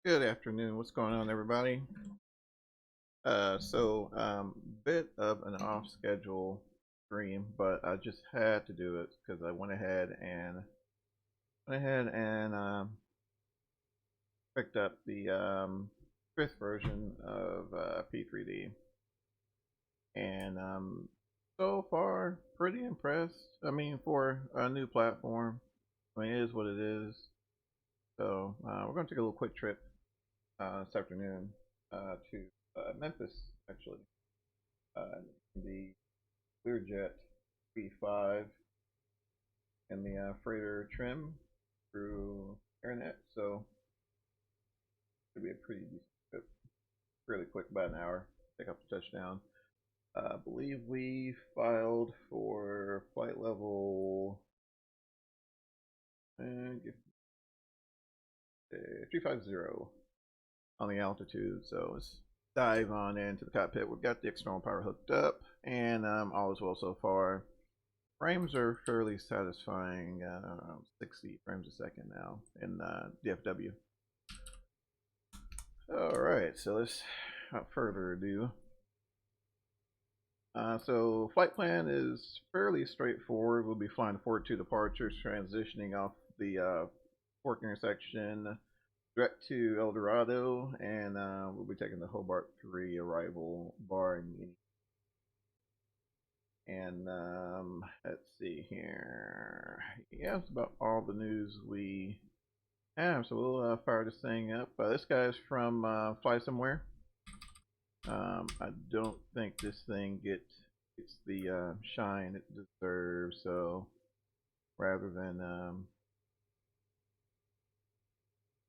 Good afternoon. What's going on, everybody? Bit of an off-schedule stream, but I just had to do it because I went ahead and picked up the fifth version of P3D, and so far pretty impressed. I mean, for a new platform, I mean, it is what it is. So we're going to take a little quick trip this afternoon to Memphis actually. The Learjet V5 and the freighter trim through Airnet, so it'll be a pretty decent trip. Really quick, about an hour. Pick up the touchdown. I believe we filed for flight level 350 on the altitude. So let's dive on into the cockpit. We've got the external power hooked up, and all is well so far. Frames are fairly satisfying, 60 frames a second now in DFW. Alright, so let's, without further ado, so flight plan is fairly straightforward. We'll be flying 4-2 departures, transitioning off the fork intersection direct to El Dorado, and we'll be taking the Hobart 3 arrival, barring any. And let's see here. Yeah, that's about all the news we have. So we'll fire this thing up. This guy's from Flysimware. I don't think this thing gets the shine it deserves. So rather than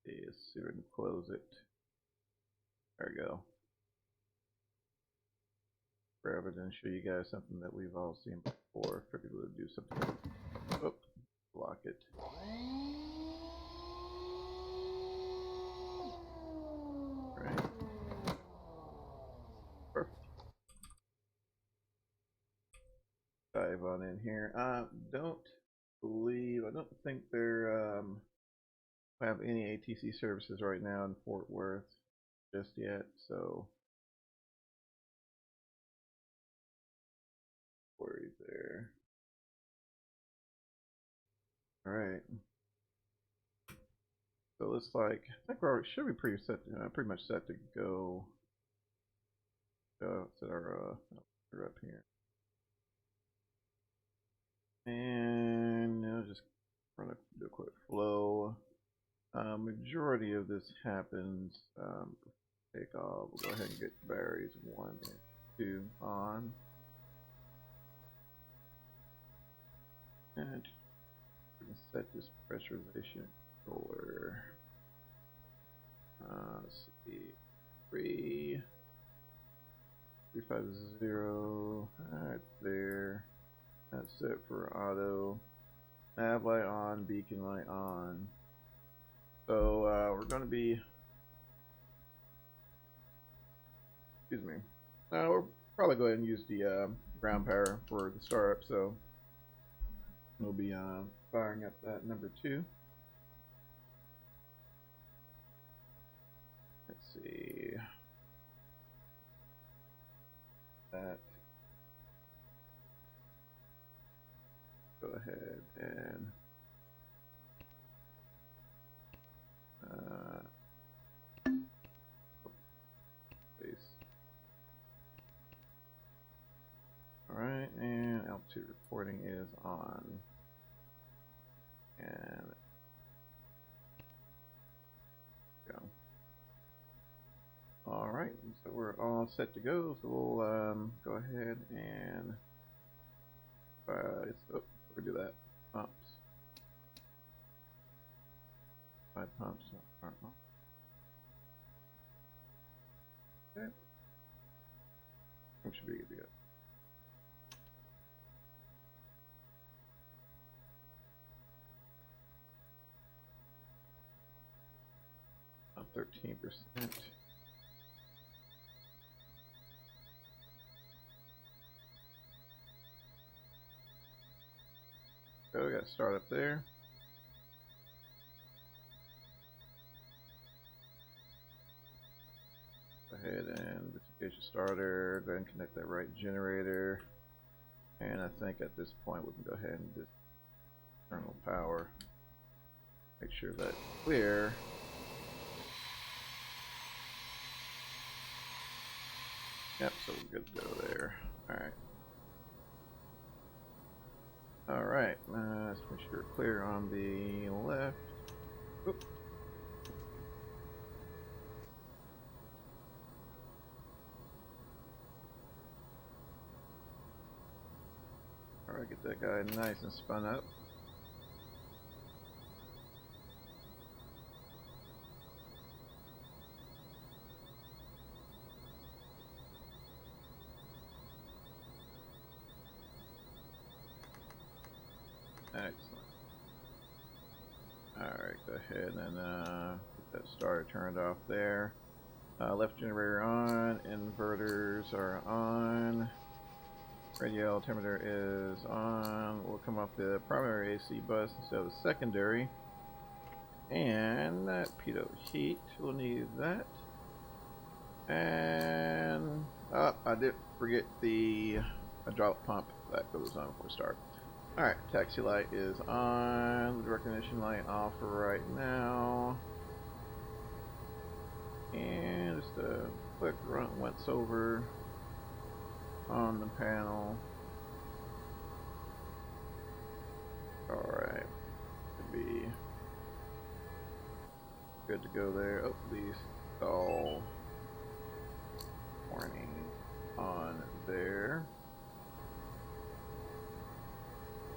let's see if we can close it. There we go. Rather than show you guys something that we've all seen before, figured we'll do something. Oh, block it. Right. Perfect. Dive on in here. I don't think they're have any ATC services right now in Fort Worth just yet, so worries there. All right. So it looks like I think we should be pretty much set to go. Set our up here, and just run do a quick flow. Majority of this happens. Take off. We'll go ahead and get batteries 1 and 2 on, and we're gonna set this pressurization controller. Let's see, 350. Alright, there. That's set for auto. Nav light on, beacon light on. So we're going to be. Excuse me. We'll probably go ahead and use the ground power for the startup. So we'll be firing up that number 2. Let's see. That. Go ahead and space. Alright, and altitude reporting is on. And go. Alright, so we're all set to go. So we'll go ahead and we do that. Pumps. 5 pumps aren't on. Okay. We should be good to go. About 13%. So we got to start up there. Go ahead and disengage the starter. Go ahead and connect that right generator. And I think at this point we can go ahead and just internal power. Make sure that's clear. Yep, so we're good to go there. Alright. Alright, let's make sure we're clear on the left. Oop. Alright, get that guy nice and spun up. Excellent. Alright, go ahead and get that starter turned off there. Left generator on, inverters are on, radio altimeter is on. We'll come off the primary AC bus instead of the secondary. And that pitot heat, we'll need that. And I did forget the hydraulic pump that goes on before start. Alright, taxi light is on, the recognition light off right now. And just a quick run once over on the panel. Alright, should be good to go there. Oh, the stall warning on there.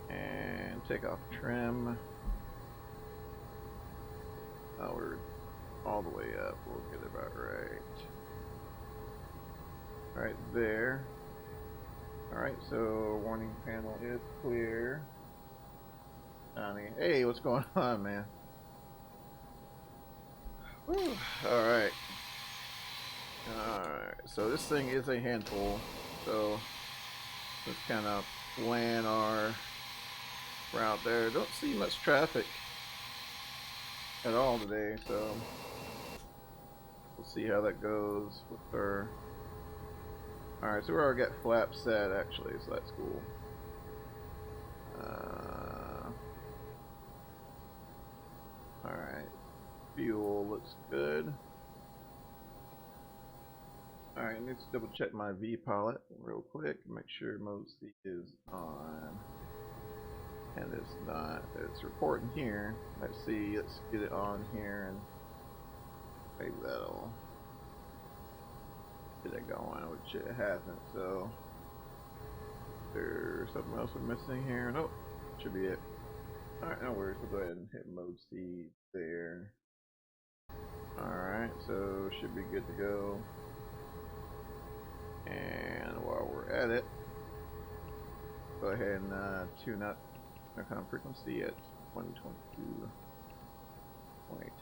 And take off trim. Oh, we're all the way up. We'll get it about right. Right there. Alright, so warning panel is clear. Hey, what's going on, man? Alright. Alright, so this thing is a handful. So let's kind of plan our route there. Don't see much traffic at all today, so we'll see how that goes with her. Alright, so we already got flaps set actually, so that's cool. Alright, fuel looks good. Alright, let's double check my V-pilot real quick, make sure mode C is on. And it's not, it's reporting here. Let's see, let's get it on here and maybe that'll get it going, which it hasn't, so there's something else we're missing here. Nope, should be it. Alright, no worries, we'll go ahead and hit mode C there. Alright, so should be good to go. And while we're at it, go ahead and tune up intercom frequency at 122. Alright.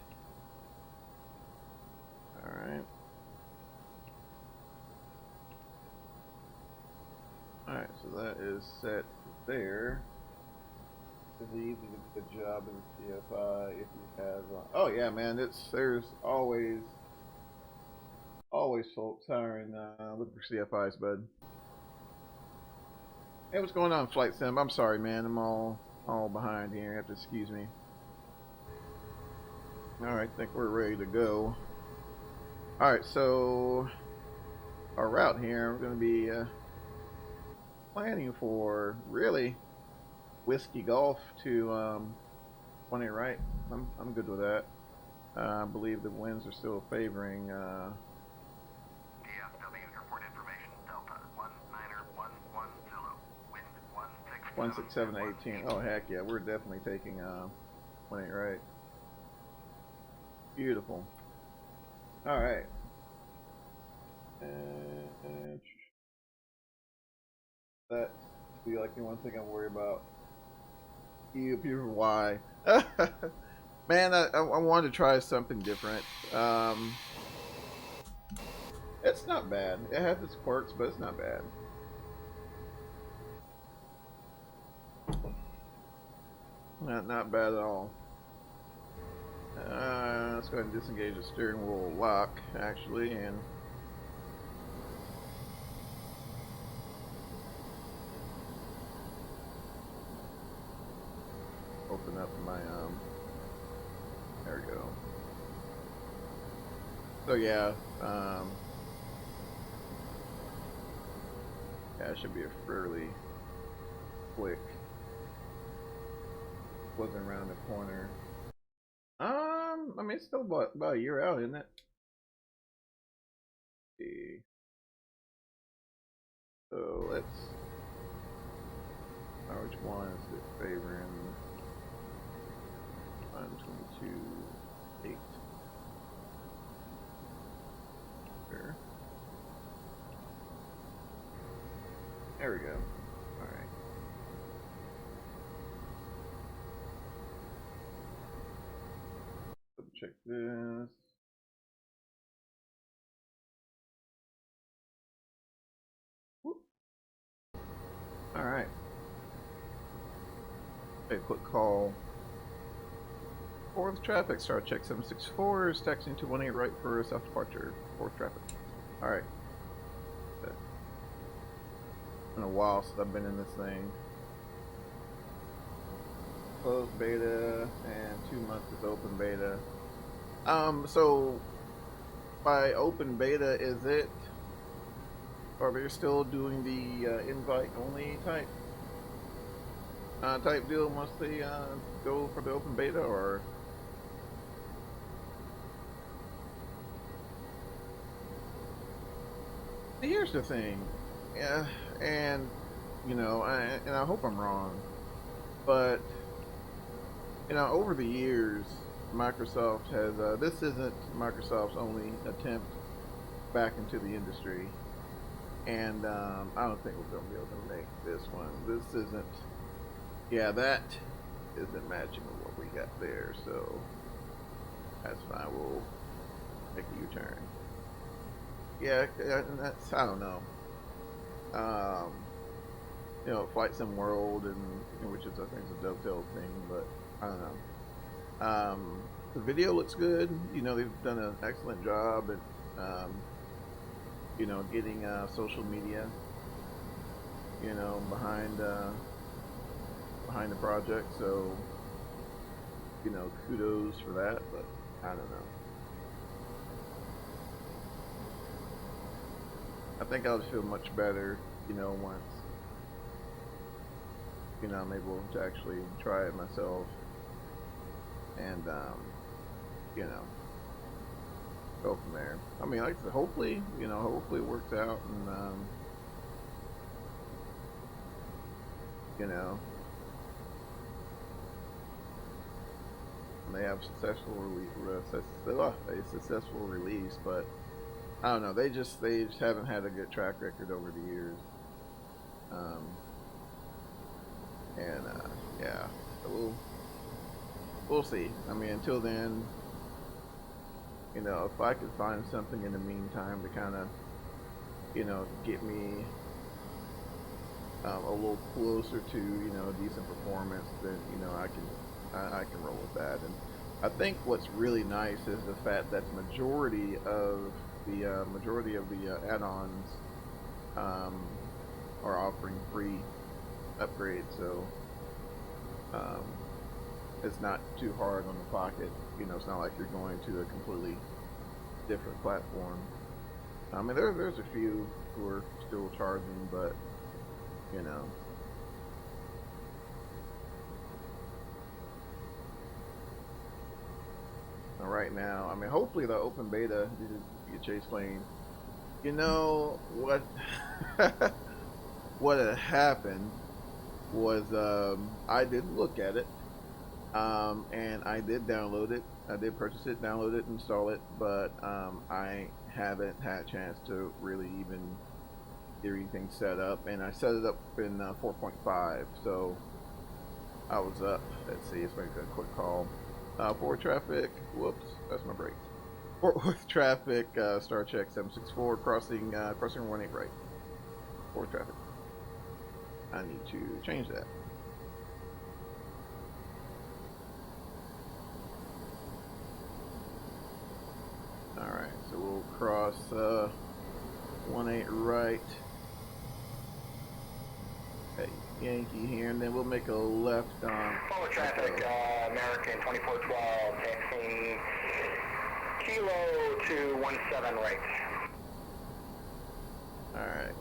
Alright, so that is set there. It's easy to do a good job in CFI if you have oh yeah, man, there's always folks hiring looking for CFIs, bud. Hey, what's going on, Flight Sim? I'm sorry, man, I'm all behind here. You have to excuse me. Alright, I think we're ready to go. Alright, so our route here, we're going to be planning for really Whiskey Golf to 20 right. I'm good with that. I believe the winds are still favoring DFW airport information Delta 19110 wind 16718. Oh heck yeah, we're definitely taking 20 right. Beautiful. Alright. And that's the like the one thing I worry about. You people, why? Man, I wanted to try something different. It's not bad. It has its quirks, but it's not bad. Not bad at all. Let's go ahead and disengage the steering wheel lock, actually, and open up my there we go. So yeah, yeah, it should be a fairly quick. Wasn't around the corner. I mean, it's still about a year out, isn't it? Let's see. So let's Which one is it favoring? 122.8. Sure. There we go. Alright. Double check this. Alright. A quick call. Fourth traffic, star check 764 is taxiing to 18 right for south departure. Fourth traffic. Alright. It's been a while since I've been in this thing. Closed beta and 2 months is open beta. So by open beta, is it, are they still doing the invite only type deal once they go for the open beta, or? Here's the thing, yeah, and you know, I hope I'm wrong, but you know, over the years, Microsoft has this isn't Microsoft's only attempt back into the industry, and I don't think we're gonna be able to make this one. This isn't, yeah, that isn't matching with what we got there, so that's fine. We'll make a U-turn. Yeah, that's, I don't know. You know, Flysimware World, and which is, I think, is a dovetail thing, but I don't know. The video looks good. You know, they've done an excellent job at, you know, getting social media, you know, behind the project. So, you know, kudos for that. But I don't know. I think I'll feel much better, you know, once, you know, I'm able to actually try it myself, and you know, go from there. I mean, like I said, hopefully, you know, hopefully it works out, and you know, they have a successful release, but I don't know. They just haven't had a good track record over the years. And yeah, so we'll see. I mean, until then, you know, if I could find something in the meantime to kind of, you know, get me a little closer to, you know, decent performance, then, you know, I can roll with that. And I think what's really nice is the fact that the majority of the add-ons are offering free upgrades, so it's not too hard on the pocket. You know, it's not like you're going to a completely different platform. I mean, there's a few who are still charging, but you know. Right now, I mean, hopefully the open beta, you Chase Plane. You know what? What had happened was I did look at it, and I did download it. I did purchase it, download it, install it, but I haven't had a chance to really even get anything set up. And I set it up in 4.5, so I was up. Let's see, let's make a quick call. Forward traffic, whoops, that's my brakes. Forward traffic, star check 764, crossing 18 right. Forward traffic. I need to change that. Alright, so we'll cross 18 right. Okay, Yankee here, and then we'll make a left on. Forward traffic, American 2412, taxing Kilo to 17 right. Alright.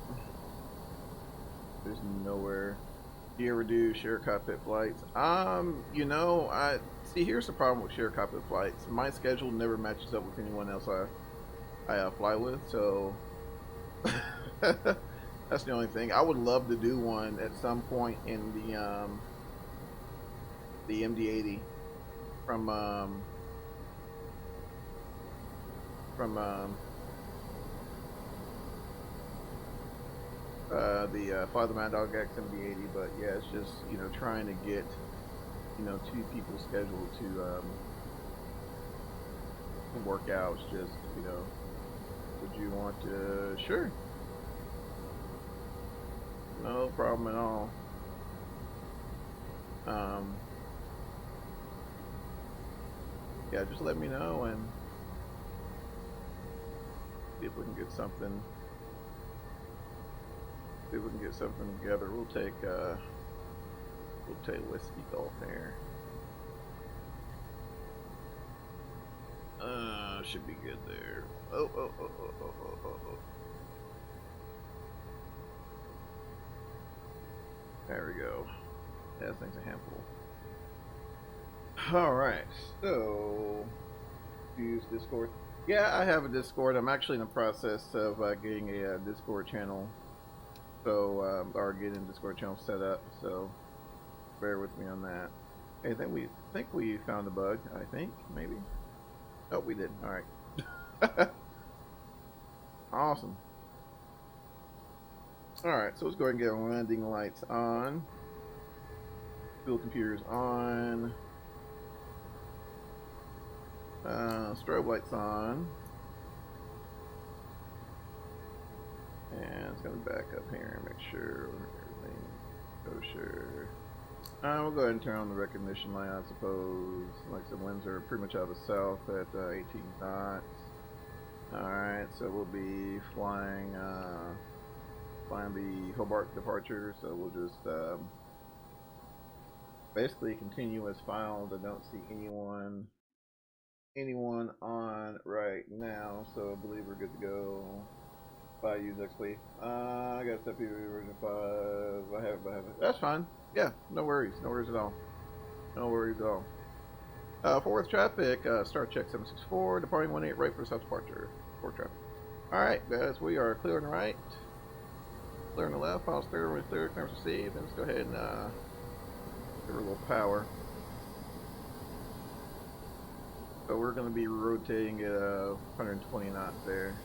There's nowhere. Do you ever do share cockpit flights? You know, I see. Here's the problem with share cockpit flights. My schedule never matches up with anyone else I fly with. So, That's the only thing. I would love to do one at some point in the MD-80 from the Father Mad Dog X MD-80, but yeah, it's just, you know, trying to get, you know, 2 people scheduled to work out. It's just, you know, would you want to? Sure, no problem at all. Yeah, just let me know and see if we can get something. See if we can get something together. We'll take Whiskey Golf here. Should be good there. Oh. There we go. Yeah, that thing's a handful. Alright, so use Discord. Yeah, I have a Discord. I'm actually in the process of getting a Discord channel. So, or getting a Discord channel set up, so bear with me on that. Hey, I think we found a bug, I think, maybe? Oh, we did. Alright. Awesome. Alright, so let's go ahead and get our landing lights on. Fuel computers on. Strobe lights on. And it's going to back up here and make sure everything goes sure. We'll go ahead and turn on the recognition light, I suppose. Like I said, winds are pretty much out of the south at 18 knots. Alright, so we'll be flying the Hobart Departure, so we'll just basically continue as filed. I don't see anyone on right now, so I believe we're good to go. Bye, use XP. I got that PV version 5. I have it. That's fine. Yeah, no worries at all. No worries at all. Forward traffic, start check 764, departing 18 right for south departure. Forward traffic. Alright, guys, we are clear on the right. Clear on the left, files clear, we're clear, clearance received, and let's go ahead and give her a little power. So we're going to be rotating at 120 knots there.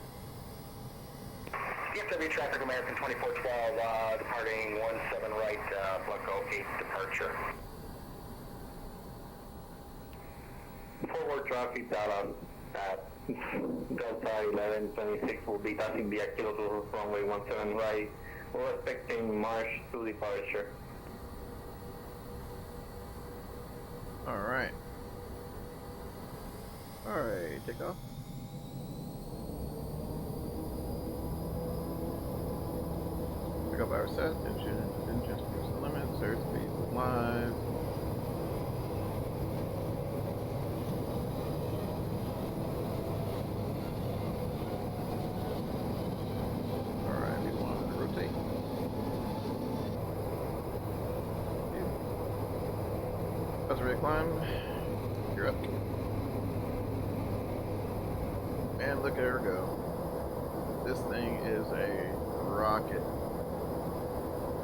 DFW traffic, American 2412, departing 17 right, Blanco 8 departure. Forward traffic, Dallas at Delta 1126 will be passing via Kilo 2 runway 17 right. We're expecting March to departure. Alright. Alright, take off. Pick up our set, engine just the limits, airspeed live. Alright, we want to rotate. That's a ready climb. You're up. And look at her go. This thing is a rocket.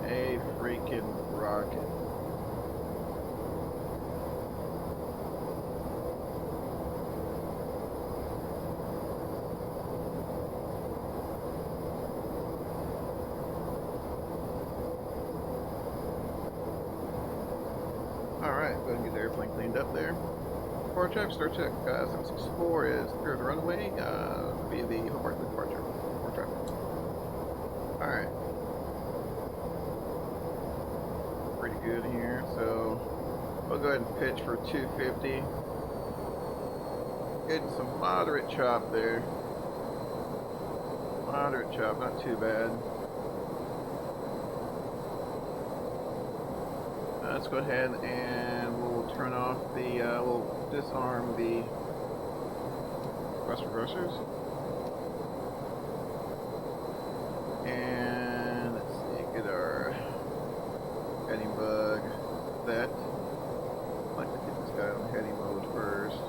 A freaking rocket. Alright, go ahead and get the airplane cleaned up there. For check, start check 764 is clear of the runway via the Hobart Departure. For traffic. Alright. Pretty good here, so we'll go ahead and pitch for 250. Getting some moderate chop there. Moderate chop, not too bad. Let's go ahead and we'll turn off the, we'll disarm the thrust reversers. And let's see, get our heading bug set. I'd like to get this guy on heading mode first.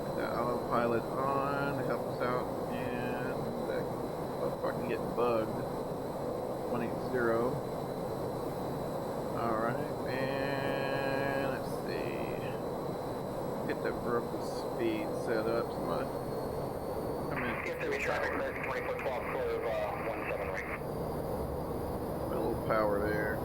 Get that autopilot on to help us out. And get bugged. 180. Alright, and let's see. Get that vertical speed set up. Somebody come in. Yes, sir, traffic, American 2412, curve 17 right. Put a little power there.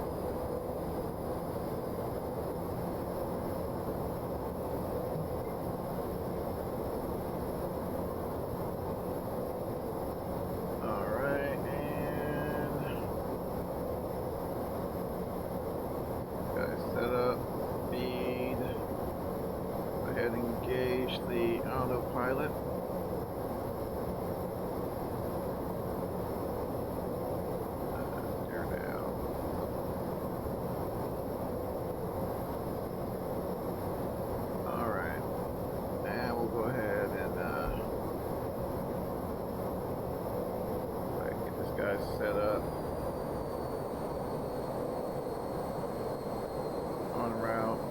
Pilot. Tear down. Alright. And we'll go ahead and get this guy set up. On route.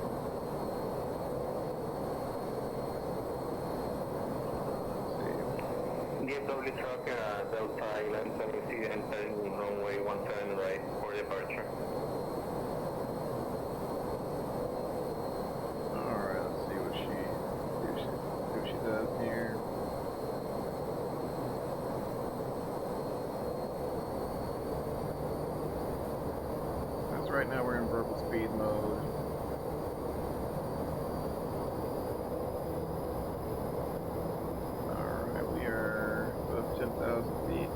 DFW truck, Delta Island 76, entering runway 17 right for departure. Alright, let's see what she does here. That's right now we're in verbal speed mode. Alright, we are above 10,000 feet.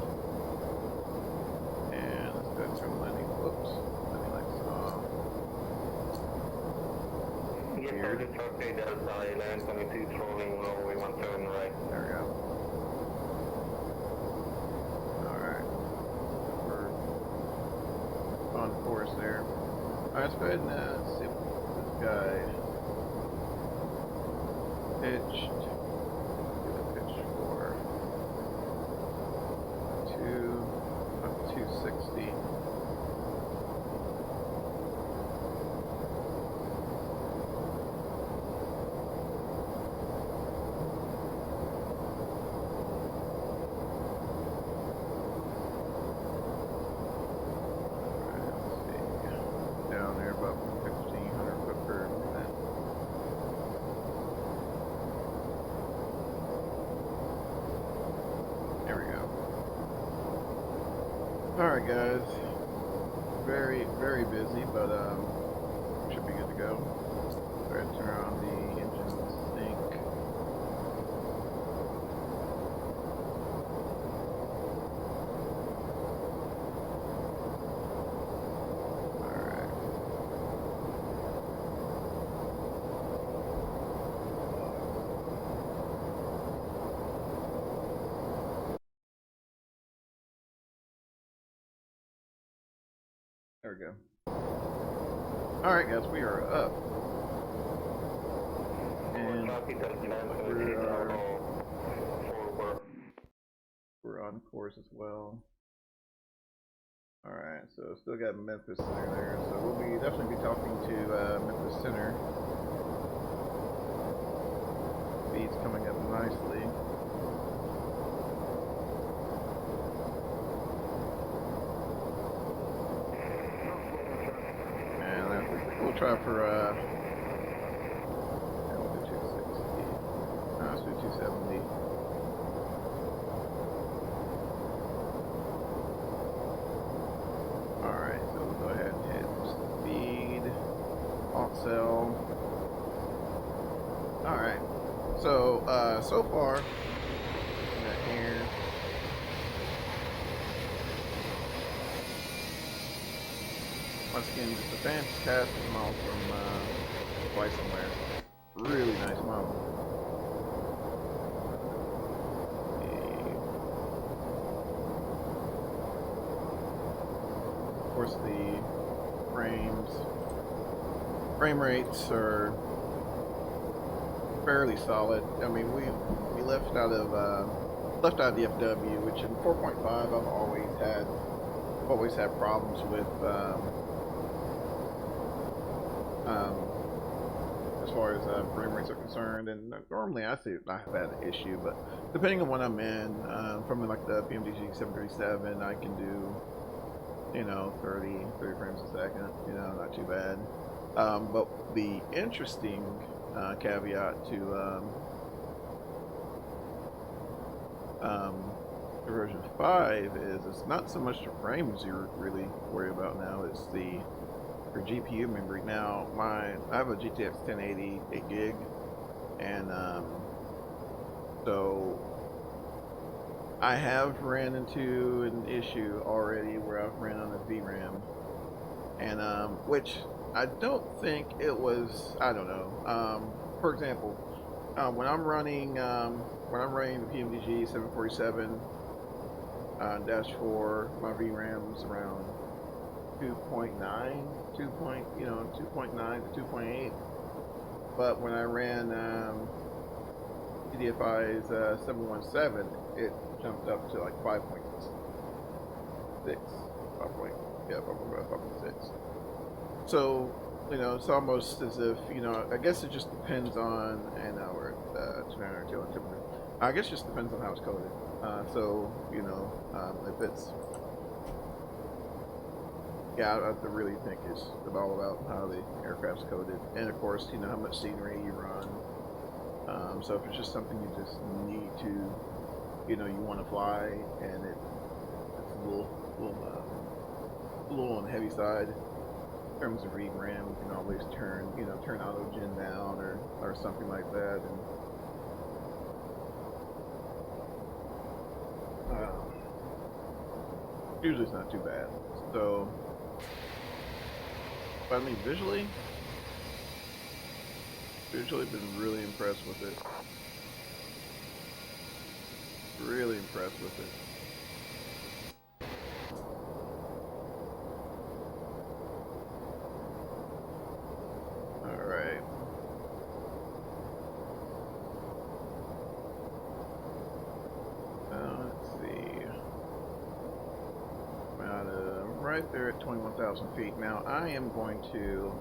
And let's go to landing. Whoops. Landing lights off. DFW truck, Delta Island 26, rolling runway 17 right. There we go. Alright. We're on course there. Alright, let's go ahead and see what this guy pitched. Get a pitch for 260. Down there about 1,500 foot per minute. There we go. Alright guys. Very, very busy, but should be good to go. Go ahead and turn on the engine sync. There we go. Alright guys, we are up. And we're on course as well. Alright, so still got Memphis Center there. So we'll be definitely be talking to Memphis Center. Speed's coming up nicely. We'll try for we'll do 260. No, let's do 270. Alright, so we'll go ahead and hit speed, alt cell. Alright. So so far here. Once again, just a fantastic model from Flysimware. Really nice model. Of course, the frame rates are fairly solid. I mean, we left out of the FW, which in 4.5 I've always had problems with. as far as frame rates are concerned. And normally I see I have had an issue, but depending on what I'm in, from like the Pmdg 737, I can do, you know, 30 frames a second. You know, not too bad. But the interesting caveat to version 5 is it's not so much the frames you really worry about now, it's the your GPU memory. Now I have a GTX 1080 8 gig, and so I have ran into an issue already where I've ran on a VRAM, and which I don't think it was, I don't know. For example, when I'm running the Pmdg 747 -4, my VRAM's around 2.9, 2.9 to 2.8. But when I ran P3Dv5's 717, it jumped up to like 5.6. 5.6. So, you know, it's almost as if, you know, I guess it just depends on, and now we're at 200, 200. I guess it just depends on how it's coded. So, you know, if it's, yeah, I really think it's all about how the aircraft's coded, and of course, you know, how much scenery you run. So if it's just something you just need to, you know, you want to fly, and it's a little on the heavy side in terms of VRAM, you can always turn auto gen down or something like that, and usually it's not too bad. So, but I mean, visually been really impressed with it. Really impressed with it. Alright. Let's see. Right there at 21,000 feet. Now I am going to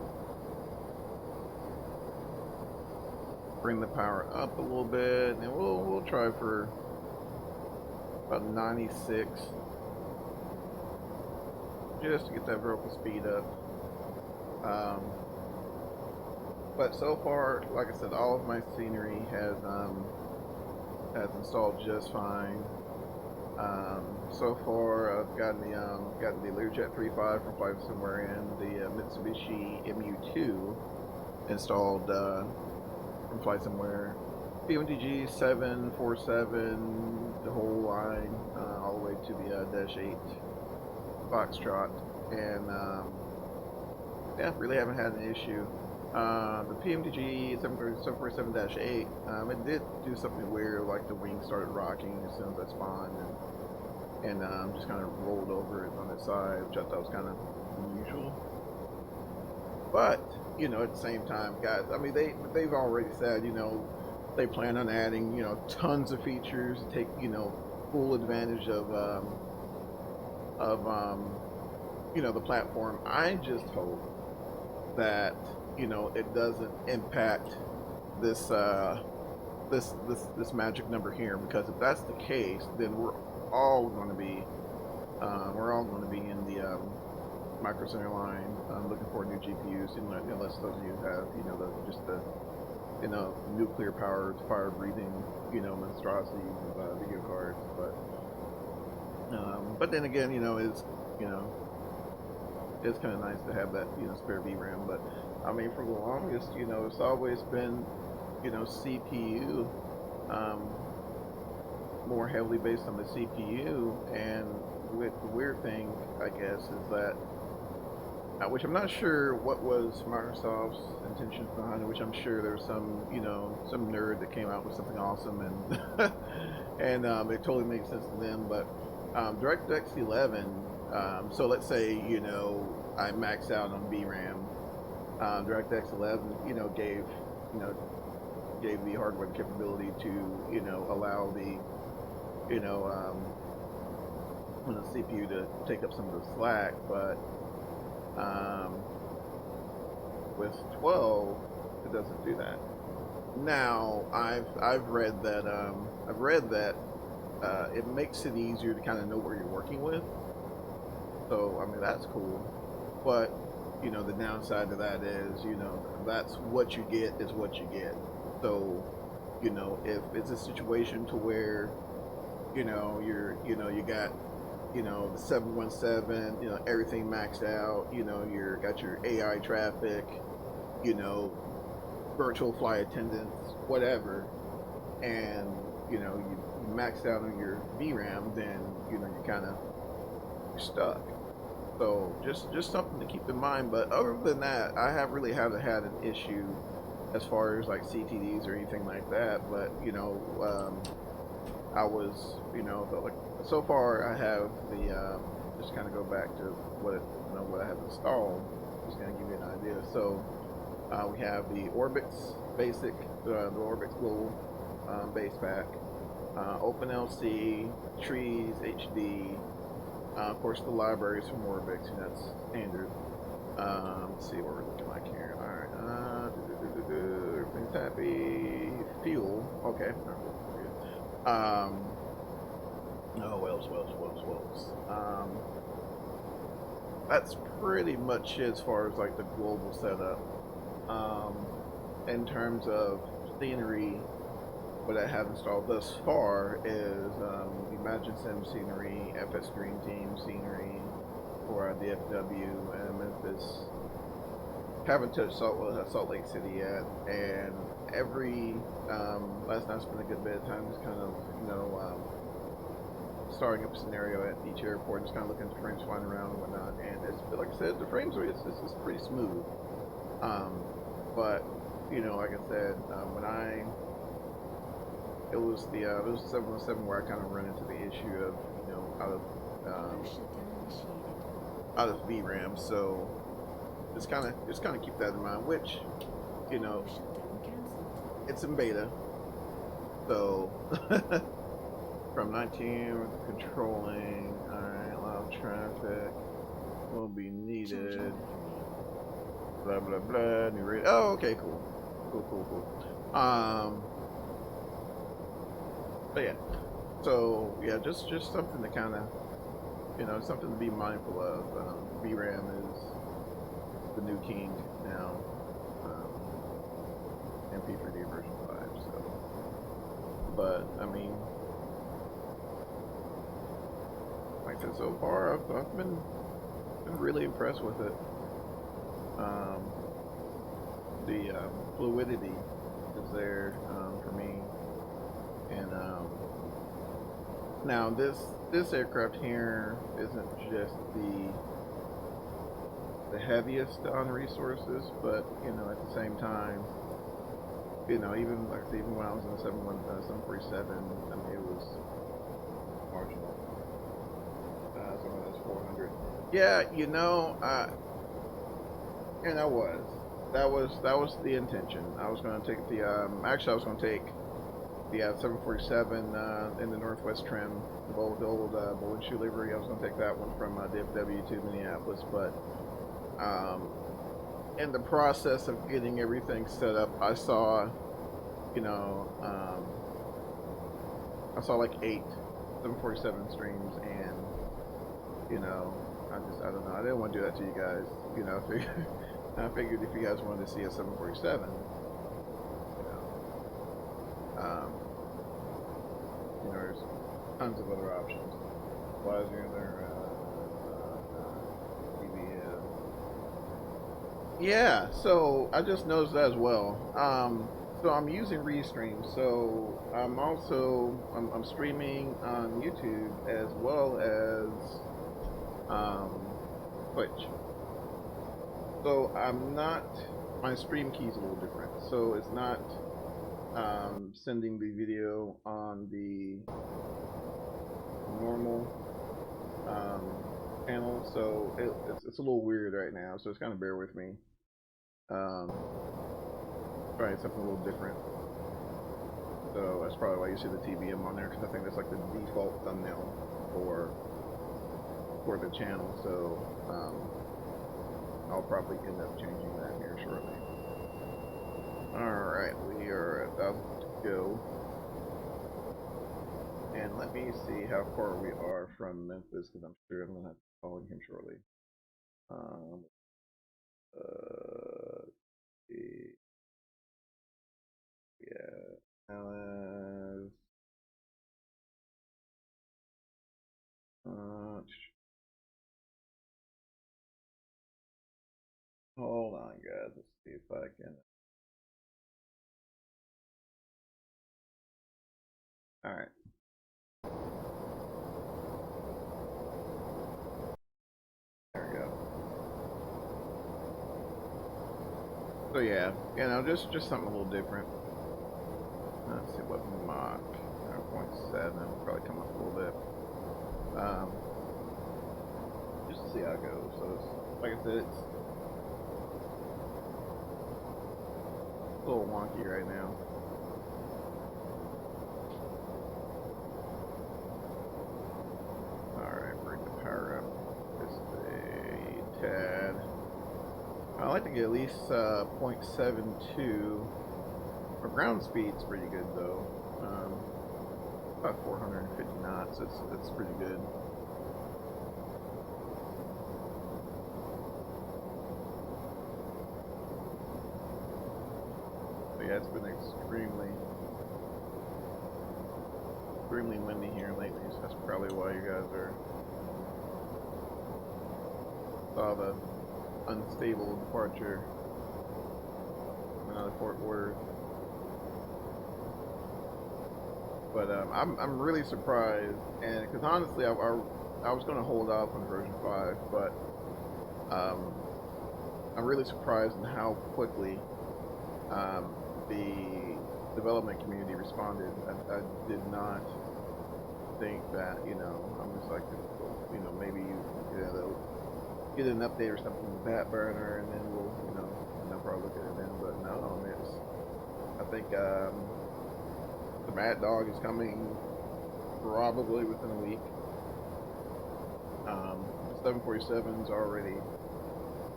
bring the power up a little bit, and we'll try for about 96, just to get that vertical speed up. But so far, like I said, all of my scenery has installed just fine. So far, I've gotten the Learjet 3.5 from Flysimware and the Mitsubishi MU2 installed from Flysimware. Pmdg 747, the whole line, all the way to the -8 Foxtrot, and yeah, really haven't had an issue. The Pmdg 747-8, it did do something weird, like the wings started rocking as soon as I spawned, and just kind of rolled over it on its side, which I thought was kind of unusual. But, you know, at the same time, guys, I mean, they've already said, you know, they plan on adding, you know, tons of features to take, you know, full advantage of you know, the platform. I just hope that, you know, it doesn't impact this this magic number here, because if that's the case, then we're all going to be in the Micro Center line looking for new GPUs, unless those of you have, you know, just the, you know, nuclear powered, fire breathing, you know, monstrosities of video cards. But then again, you know, it's kind of nice to have that, you know, spare VRAM. But I mean, for the longest, you know, it's always been, you know, CPU, more heavily based on the CPU. And with the weird thing, I guess, is that, which I'm not sure what was Microsoft's intentions behind it, which I'm sure there's some, you know, some nerd that came out with something awesome, and and it totally makes sense to them. But DirectX 11, so let's say, you know, I max out on VRAM. DirectX 11, you know, gave the hardware capability to, you know, allow the, you know, the CPU to take up some of the slack. But with 12, it doesn't do that. Now I've read that it makes it easier to kind of know what you're working with. So I mean that's cool, but you know the downside to that is that's what you get is what you get. So if it's a situation to where you got the 717, everything maxed out, you're got your AI traffic, virtual flight attendants, whatever, and you maxed out on your VRAM, then you're kind of stuck. So just something to keep in mind. But other than that, I haven't had an issue as far as like CTDs or anything like that. But I was like so far I have the just kind of go back to what I have installed. Just gonna give you an idea. So we have the Orbix basic, the Orbix Global base pack, OpenLC, Trees HD. Of course, the libraries from Orbix, and that's standard. Let's see what we're looking like here. All right, everything's happy. Fuel, okay. Wells. That's pretty much it as far as like the global setup. In terms of scenery, what I have installed thus far is Imagine Sim scenery, FS Dream Team scenery for DFW and Memphis. Haven't touched Salt Lake City yet, and last night I spent a good bit of time just kind of starting up a scenario at each airport, just kind of looking at the frames flying around and whatnot. And it's like I said, the frames are it's pretty smooth. But like I said, it was the 717 where I kind of run into the issue of out of VRAM. So just kind of keep that in mind. Which it's in beta, so from 19 controlling. All right, loud traffic will be needed. Blah blah blah. New rate. Oh, okay, cool. But yeah, so yeah, just something to kind of, something to be mindful of. VRAM is the new king now, in P3D version 5. So, but I mean, like I said, so far I've been really impressed with it. The fluidity is there for me. And now this aircraft here isn't just the heaviest on resources, but at the same time, even when I was in the 747, I mean it was marginal. Some of those 400. Yeah, and that was the intention. I was going to take the actually I was going to take the 747 in the Northwest trim, the old Bowl and Shoe livery. I was going to take that one from DFW to Minneapolis, but in the process of getting everything set up, I saw, I saw like 8 747 streams, and I don't know. I didn't want to do that to you guys. I figured if you guys wanted to see a 747. There's tons of other options. Why is there DVM? Yeah, so I just noticed that as well. So I'm using Restream. So I'm streaming on YouTube as well as Twitch. So my stream key is a little different. So it's not sending the video on the normal panel, so it's a little weird right now, so just kind of bear with me. Trying something a little different, so that's probably why you see the TBM on there, because I think that's like the default thumbnail for the channel. So I'll probably end up changing that here shortly. Alright, we are about to go. And let me see how far we are from Memphis, because I'm sure I'm going to have to call him shortly. Yeah, Alice. Hold on, guys. Let's see if I can. Alright. There we go. So yeah, just something a little different. Let's see what Mach 0.7 will probably come up a little bit. Just to see how it goes. So it's, like I said, it's a little wonky right now. Alright, bring the power up just a tad. I like to get at least 0.72. Our ground speed's pretty good though. About 450 knots. It's pretty good. But yeah, it's been extremely windy here lately, so that's probably why you guys saw the unstable departure out of Fort Worth. But I'm really surprised, and because honestly, I was going to hold off on version 5, but I'm really surprised in how quickly the development community responded. I did not think that, I'm just like, maybe they'll get an update or something with that burner, and then we'll, and they'll probably look at it then. But no, I think the Mad Dog is coming probably within a week. 747's already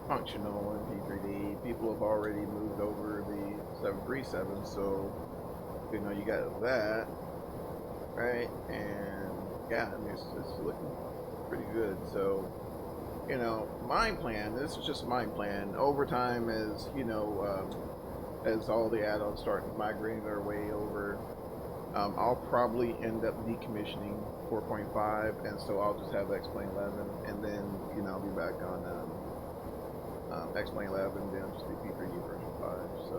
functional in P3D. People have already moved over the 737, so you got that, right? And yeah, I mean it's looking pretty good. So my plan. This is just my plan. Over time, as as all the add-ons start migrating their way over, I'll probably end up decommissioning 4.5, and so I'll just have X-Plane 11, and then I'll be back on X-Plane 11, then I'll just be P3D version 5. So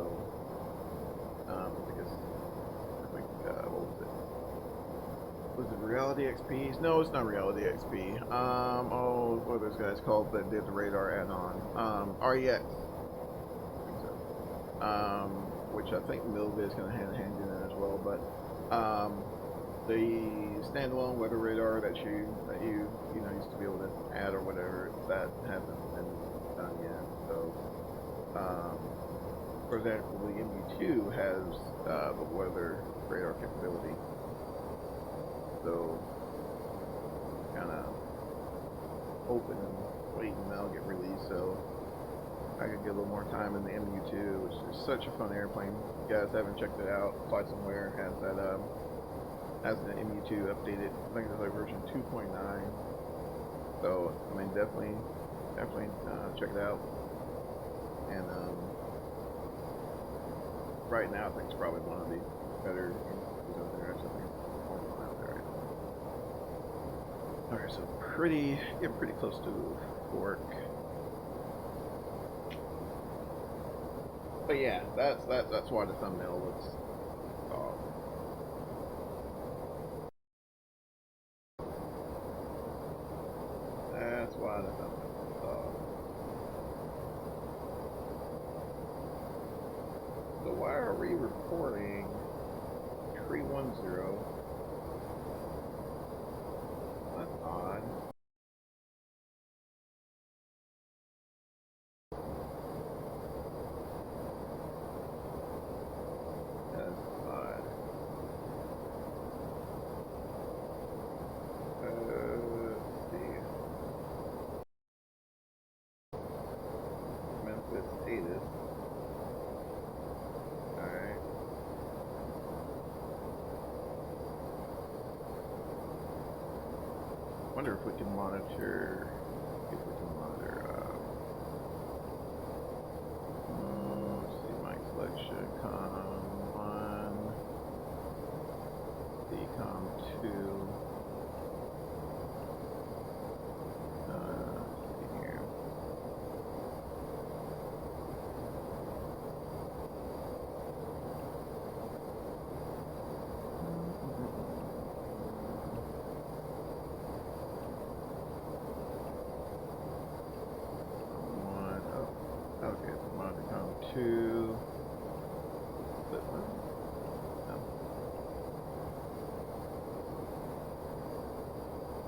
I think what was it? Was it Reality XPs? No, it's not Reality XP. What are those guys called that did the radar add-on? REX. I think so. Which I think Milva is going to hand in it as well, but the standalone weather radar that you used to be able to add or whatever, that hasn't been done yet. So for example, the MU2 has the weather radar capability. So kind of hoping and waiting that'll get released so I can get a little more time in the MU2, which is such a fun airplane. If you guys haven't checked it out, Flysimware has that has the MU2 updated. I think it's like version 2.9. So I mean, definitely check it out. And right now, I think it's probably one of the better MU2s out there. I think it's one out there right now. All right, so getting pretty close to work. But yeah, that's why the thumbnail looks off. That's why the thumbnail looks off. So why are we reporting 310? That's odd. wonder if we can monitor. Let's see, mic selection, com 1, com 2. Let's see here. Okay, so Monticom 2. That one. No.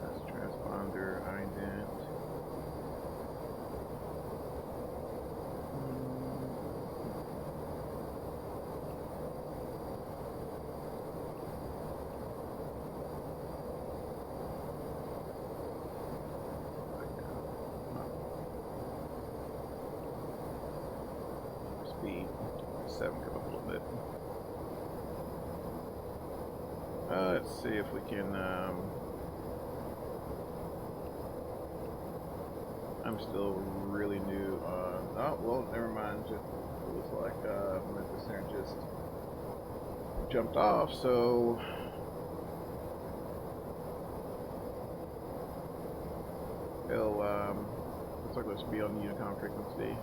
That's transponder, ident. Speed 7 come up a little bit. Let's see if we can. I'm still really new on. Oh well, never mind. Just it was like Memphis Center just jumped off, so it'll looks like let's be on the Unicom frequency.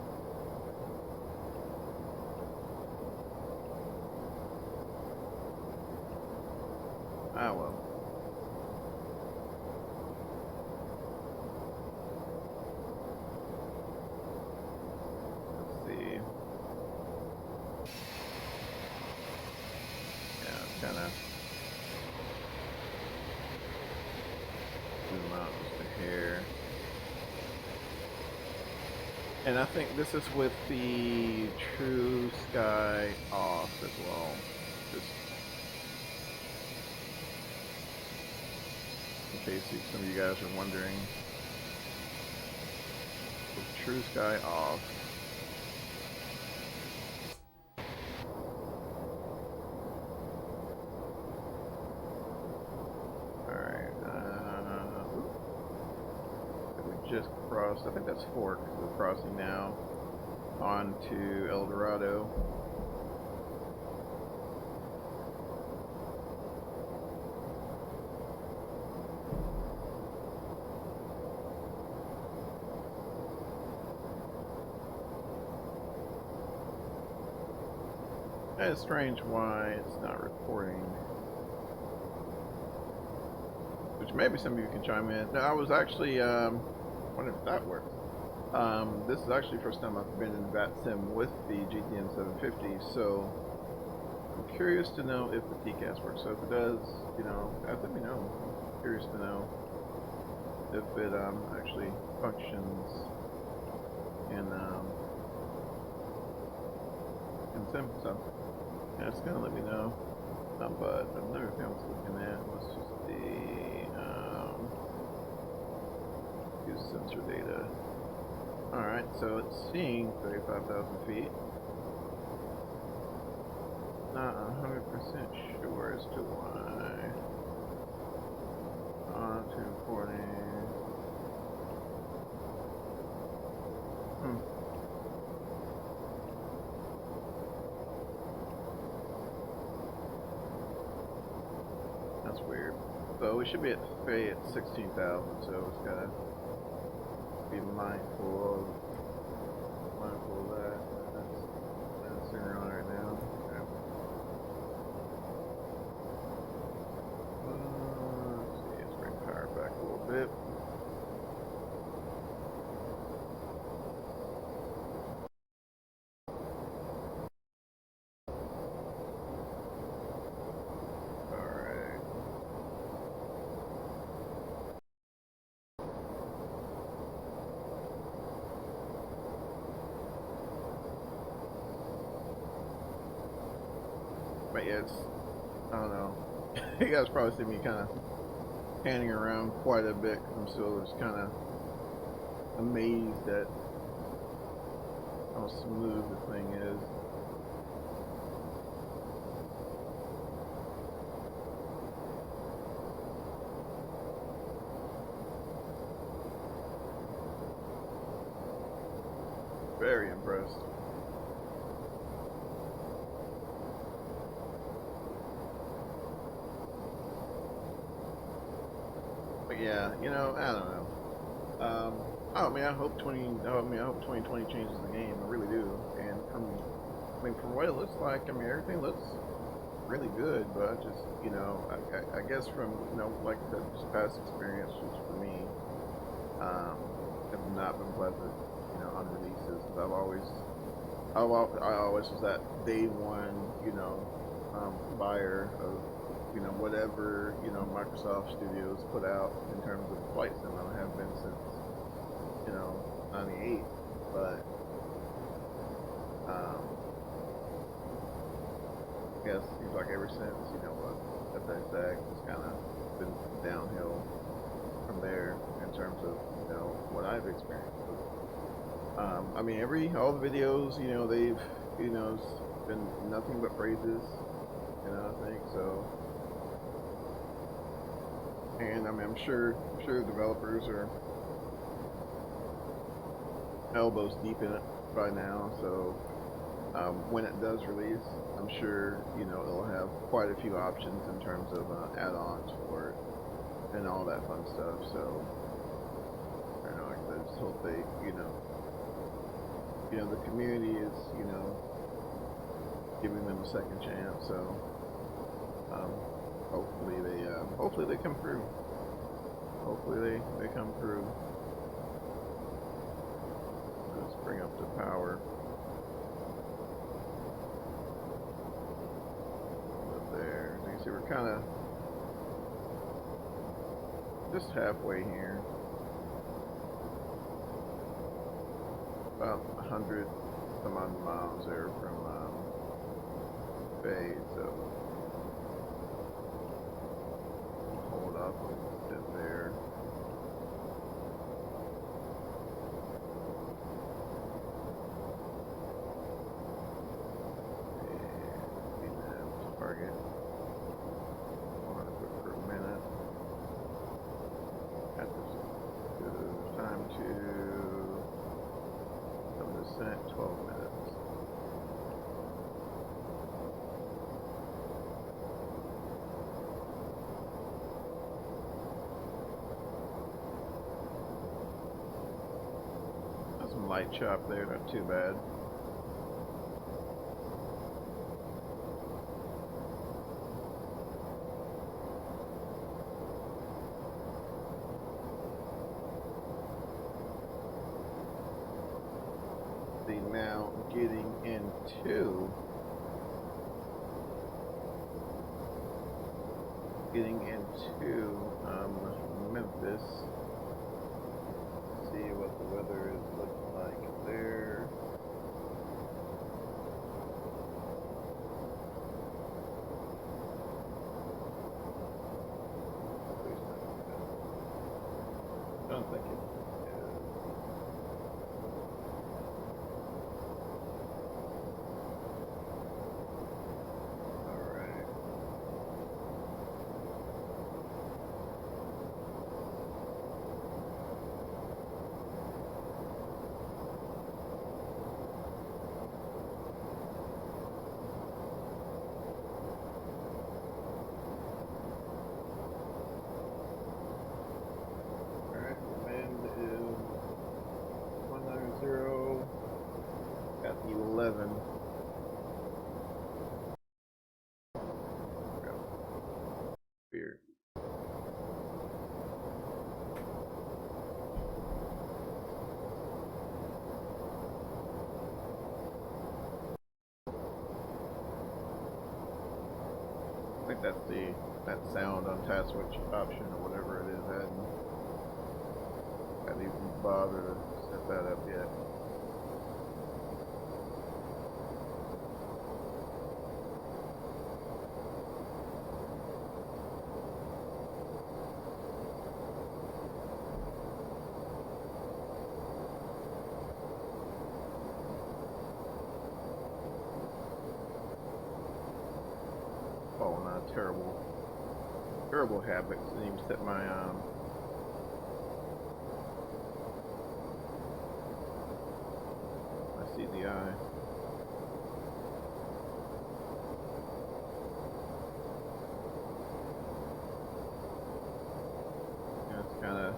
Ah well. Let's see. Yeah, it's kind of zoom out just a hair. And I think this is with the True Sky off as well. Just in case some of you guys are wondering. With True Sky off. Alright, we just crossed, I think that's Fork, so we're crossing now on to El Dorado. It's strange why it's not reporting. Which maybe some of you can chime in. No, I was actually wondering if that works. This is actually the first time I've been in VATSIM with the GTN 750, so I'm curious to know if the TCAS works. So if it does, you know, let me know. I'm curious to know if it actually functions in SIM. So yeah, it's gonna let me know. But another thing I was looking at was just the use sensor data. Alright, so it's seeing 35,000 feet. Not 100% sure as to why. 240. That's weird. So we should be at 16,000, so it's gotta be mindful of that. That's sooner on right now. Okay. Let's see, let's bring power back a little bit. But yeah, it's, I don't know. You guys probably see me kind of panning around quite a bit. I'm still just kind of amazed at how smooth the thing is. very impressed. But yeah, you know, I don't know. I hope 2020 changes the game. I really do. And from what it looks like, I mean, everything looks really good. But I just, you know, I guess from, you know, like I said, just past experience, which for me, have not been pleasant, you know, on releases. Because I always was that day one, you know, buyer of, you know, whatever, you know, Microsoft Studios put out in terms of flight sim. I have been since, you know, '98, but I guess it seems like ever since, you know, FXX has kind of been downhill from there in terms of, you know, what I've experienced. I mean, all the videos, you know, they've, you know, it's been nothing but praises, you know, I think so. And I mean, I'm sure developers are elbows deep in it by now. So when it does release, I'm sure, you know, it'll have quite a few options in terms of add-ons for it and all that fun stuff. So I don't know, I just hope they, you know, the community is, you know, giving them a second chance. So hopefully they come through. Hopefully they come through. Let's bring up the power. Up there. As you can see, we're kind of just halfway here. About 100 some odd miles there from Bay, so hold up a bit there. And target 100 foot per minute. At this time to some descent, 12 minutes. Some light chop there, not too bad. See, now getting into Memphis. See what the weather is looking like there. I don't think it is. Alright. Got 11. Weird. I think that's that sound on task switch option or whatever it is. I hadn't even bothered to set that up yet. Oh, not terrible habits. Didn't even set my guy. It's kind of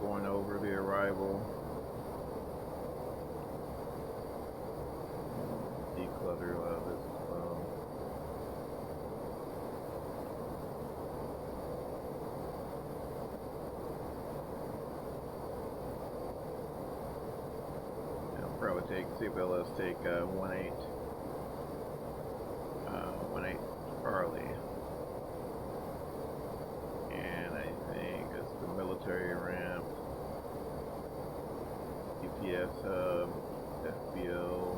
going over the arrival. Declutter a lot of this as well. I'll probably take CPLS take 1-8 Charlie. And I think it's the military ramp, UPS hub, FBO,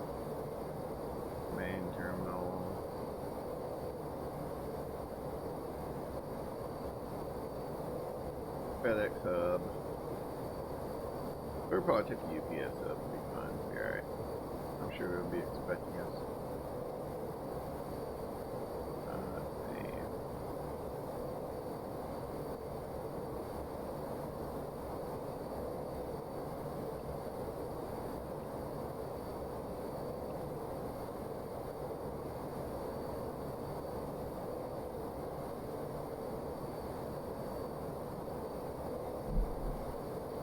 main terminal. FedEx hub. We'll probably take the UPS hub, it'll be fine. It'll be alright. I'm sure they'll be expecting us. Let's see.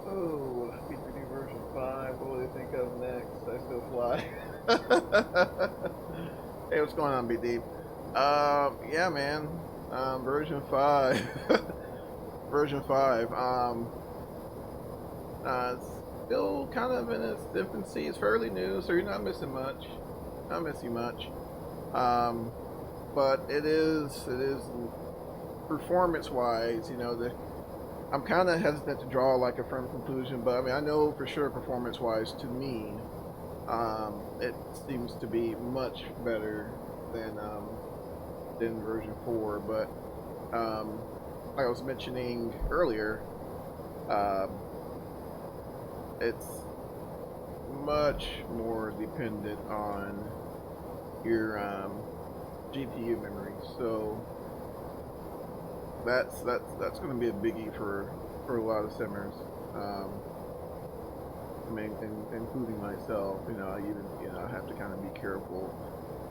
Oh, P3D version 5, what will they think of next? I still fly. Hey, what's going on, BD? Yeah, man. Version 5. Version 5. It's still kind of in its infancy. It's fairly new, so you're not missing much. Not missing much. But it is performance-wise, you know, I'm kind of hesitant to draw like a firm conclusion, but I mean, I know for sure performance-wise, to me, it seems to be much better than version 4. But like I was mentioning earlier, it's much more dependent on your GPU memory, so that's going to be a biggie for a lot of simmers. I mean, including myself. You know, I have to kind of be careful.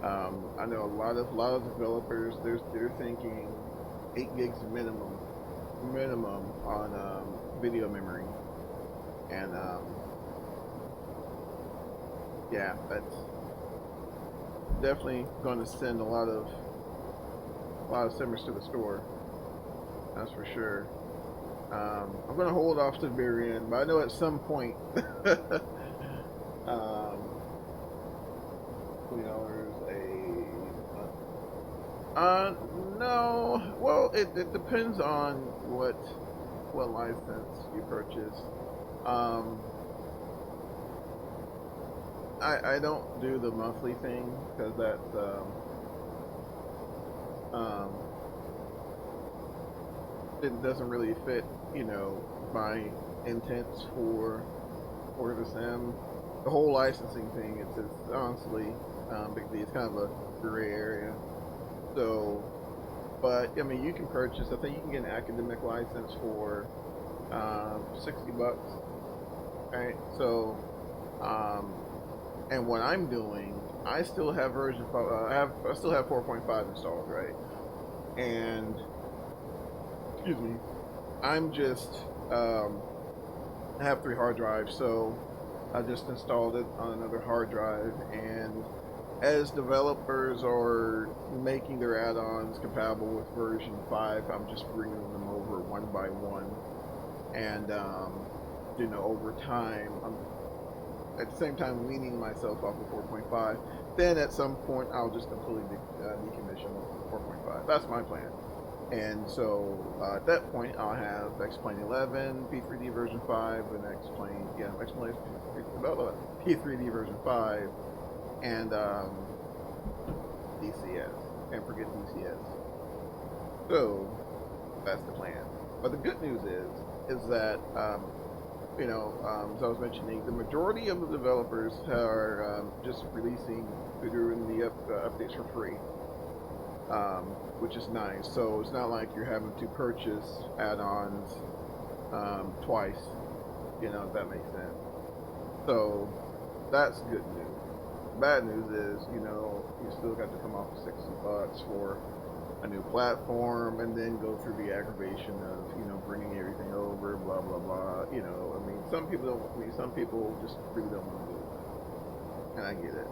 I know a lot of developers, they're thinking 8 gigs minimum on video memory, and yeah, that's definitely going to send a lot of simmers to the store. That's for sure. I'm going to hold off to the very end, but I know at some point, no. Well, it depends on what license you purchase. I don't do the monthly thing because that's it doesn't really fit, you know, my intents for the sim. The whole licensing thing, it's honestly, it's kind of a gray area. So, but I mean, you can purchase. I think you can get an academic license for $60, right? So, and what I'm doing, I still have version 5. I still have 4.5 installed, right? And excuse me, I'm just I have 3 hard drives, so I just installed it on another hard drive. And as developers are making their add-ons compatible with version 5, I'm just bringing them over one by one, and you know, over time, I'm at the same time weaning myself off of 4.5. Then at some point, I'll just completely decommission 4.5. That's my plan. And so at that point, I'll have X-Plane 11, P3D version 5, and X-Plane, P3D version 5, and DCS. Can't forget DCS. So that's the plan. But the good news is that you know, as I was mentioning, the majority of the developers are just releasing, doing the updates for free, which is nice. So it's not like you're having to purchase add-ons twice. You know, if that makes sense. So that's good news. Bad news is, you know, you still got to come off of $60 for a new platform and then go through the aggravation of, you know, bringing everything over, blah blah blah. You know, I mean, some people don't. I mean, some people just really don't want to do it, and I get it.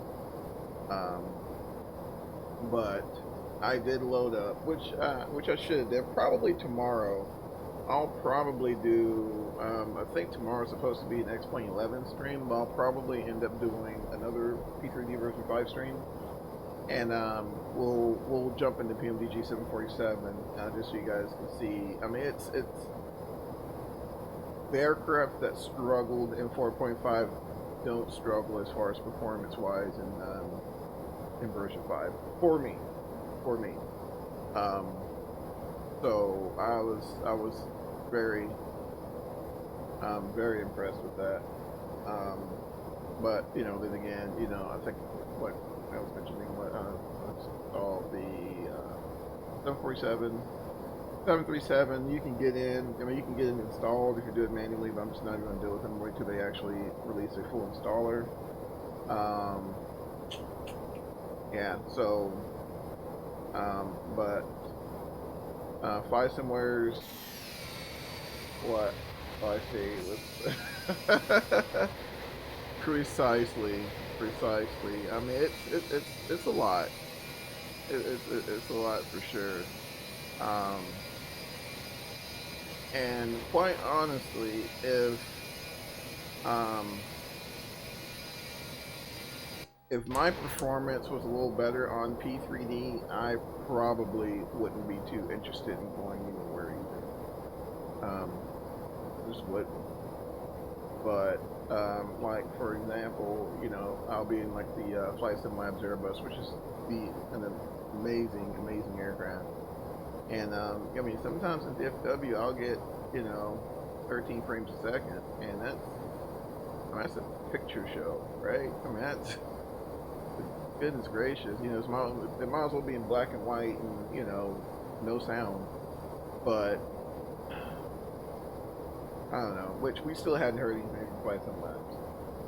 But I did load up, which I should. They're probably tomorrow. I'll probably do. I think tomorrow's supposed to be an X-Plane 11 stream, but I'll probably end up doing another P3Dv5 stream, and we'll jump into Pmdg 747 just so you guys can see. I mean, it's the aircraft that struggled in 4.5 don't struggle as far as performance-wise in version 5 for me. So I was very very impressed with that. But you know, then again, you know, I think what I was mentioning, what all the 747, 737, you can get in. I mean, you can get it installed if you do it manually, but I'm just not even going to deal with them. Wait till they actually release a full installer. Yeah. So, but Flysimware's what? Oh, I see. Precisely. I mean, it's a lot. It's a lot for sure. And quite honestly, if my performance was a little better on P3D, I probably wouldn't be too interested in going anywhere either. Just wouldn't. But like for example, you know, I'll be in like the Flysimware Learjet, which is an amazing aircraft. And I mean, sometimes in DFW, I'll get, you know, 13 frames a second, and that's a picture show, right? I mean, that's goodness gracious. You know, it might as well be in black and white, and you know, no sound. But I don't know. Which we still hadn't heard anything from Flysimware.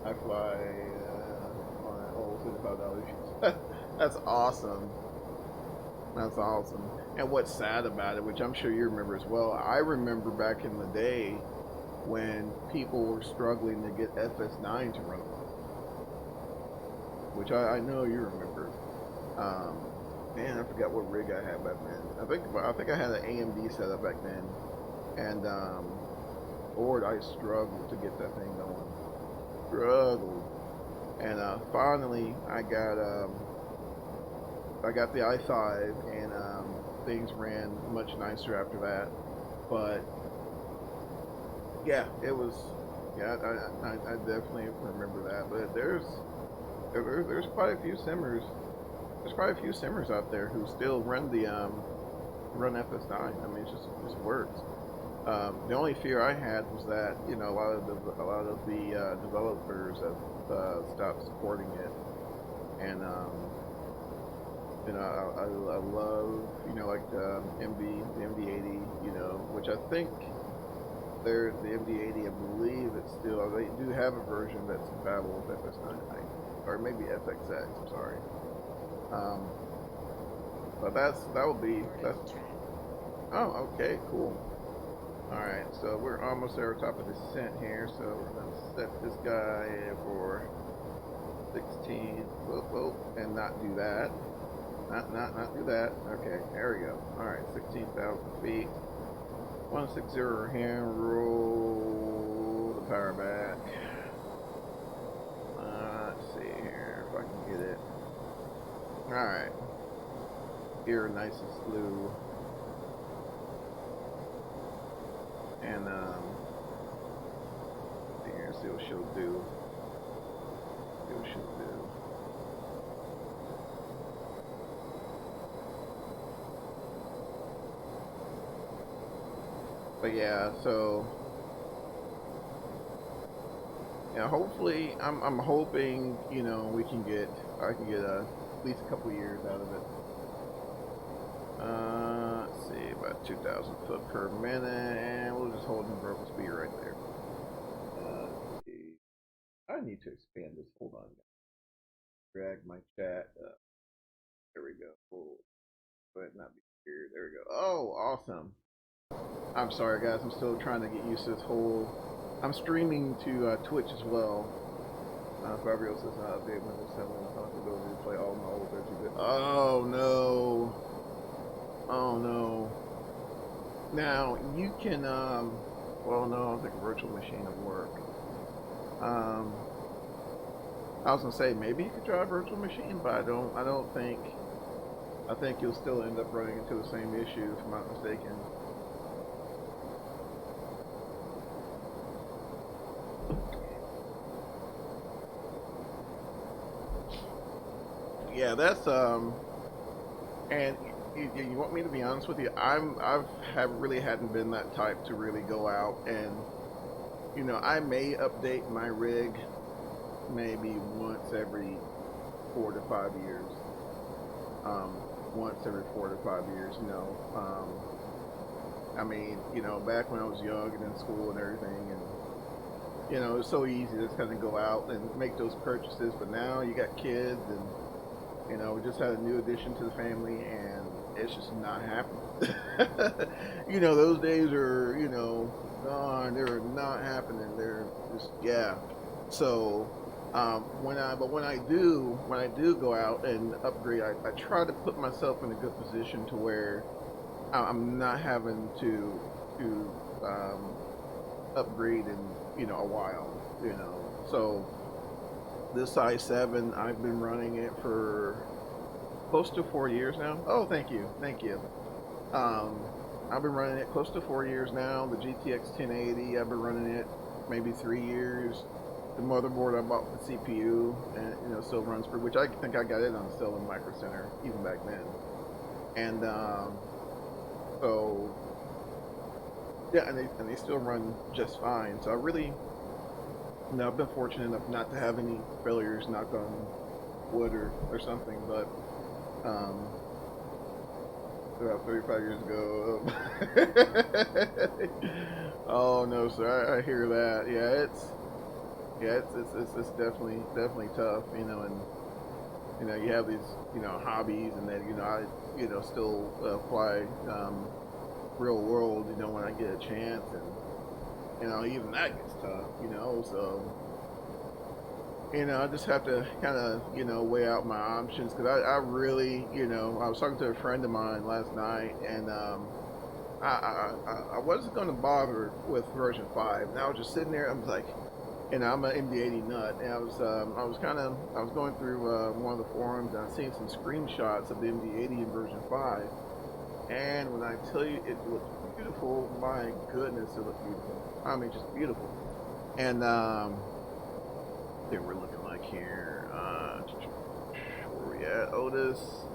I fly on old $55. That's awesome. That's awesome. And what's sad about it, which I'm sure you remember as well, I remember back in the day when people were struggling to get FS9 to run, which I know you remember. Man, I forgot what rig I had back then. I think I had an AMD setup back then, and Lord, I struggled to get that thing going. Struggled, and finally I got the i5, and things ran much nicer after that. But yeah, it was. Yeah, I definitely remember that. But there's quite a few simmers. There's quite a few simmers out there who still run the run FS9. I mean, it just works. The only fear I had was that, you know, a lot of the developers have stopped supporting it, and you know, I love, you know, like the MD80, you know, which I think the MD80, I believe it's still, they do have a version that's compatible with FS9, or maybe FXX. I'm sorry. But that's oh, okay, cool. Alright, so we're almost at our top of the descent here, so we're going to set this guy for 16, whoop, and not do that. Not do that. Okay, there we go. Alright, 16,000 feet. 160 hand roll the power back. Let's see here if I can get it. Alright. Here, nice and slew. And here, see what she'll do. But yeah, so yeah, hopefully, I'm hoping, you know, I can get at least a couple years out of it. Let's see, about 2,000 foot per minute, and we'll just hold in vertical speed right there. need to expand this. Hold on. Drag my chat. There we go. Oh, but not be weird. There we go. Oh, awesome. I'm sorry, guys. I'm still trying to get used to this whole. I'm streaming to Twitch as well. Fabio says update Windows 7 possibility to play all my old 13-bit. Oh no. Oh no. Now you can well no, I don't think a virtual machine would work. I was gonna say maybe you could try a virtual machine, but I don't think I think you'll still end up running into the same issue if I'm not mistaken. Yeah, that's and you want me to be honest with you? I've really hadn't been that type to really go out and I may update my rig maybe once every 4 to 5 years. Once every 4 to 5 years, I mean, back when I was young and in school and everything, and it's so easy to kind of go out and make those purchases. But now you got kids, and we just had a new addition to the family, and it's just not happening. Those days are gone. They're not happening. They're just So when I do go out and upgrade, I try to put myself in a good position to where I'm not having to upgrade in a while. So this i7, I've been running it for close to 4 years now. Oh, thank you. I've been running it close to 4 years now. The GTX 1080, I've been running it maybe 3 years. The motherboard I bought for the CPU, and still runs for, which I think I got it on sale in Micro Center even back then. And so yeah, and they still run just fine. So I really, I've been fortunate enough not to have any failures, knock on wood or something, but about 35 years ago. Oh no, sir, I hear that. Yeah, it's definitely tough, and you have these hobbies, and then I still fly real world when I get a chance, and even that gets tough, so I just have to kind of weigh out my options, because I really I was talking to a friend of mine last night, and I wasn't going to bother with version 5, and I was just sitting there. I was like, I'm an MD80 nut, and I was going through one of the forums, and I was seeing some screenshots of the MD80 in version 5, and when I tell you it looks beautiful, my goodness, it looks beautiful. I mean, just beautiful. And we're looking like here. Where we at? Otis,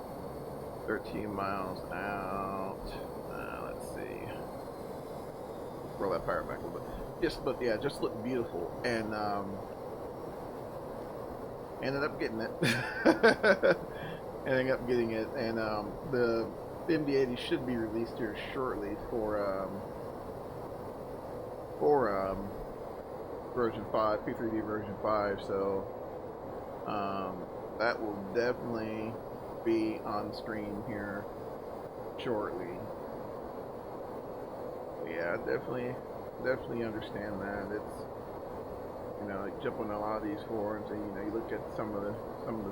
13 miles out. Let's see. Roll that fire back a little bit. Just looked beautiful, and ended up getting it. And the MD80 should be released here shortly for version 5, P3D version 5. So that will definitely be on stream here shortly. Yeah, definitely understand that. It's you jump on a lot of these forums, and you look at some of the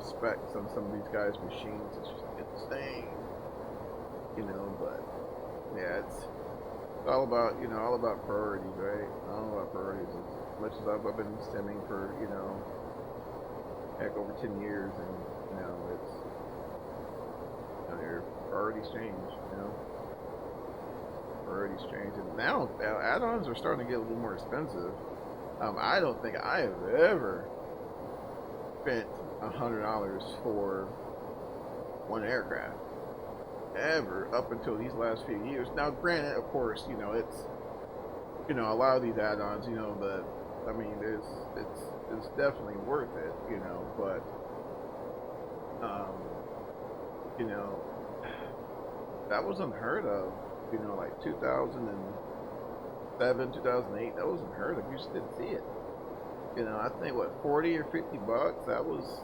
specs on some of these guys' machines. It's just insane, But yeah, it's all about priorities, right? All about priorities. As much as I've been simming for heck, over 10 years, and it's your priorities change, Priorities change, and now add-ons are starting to get a little more expensive. I don't think I have ever spent $100 for one aircraft ever up until these last few years. Now, granted, of course, it's a lot of these add-ons, but I mean, it's definitely worth it, but that was unheard of, like 2007, 2008. That was unheard of. You just didn't see it. You know, I think what, 40 or 50 bucks. That was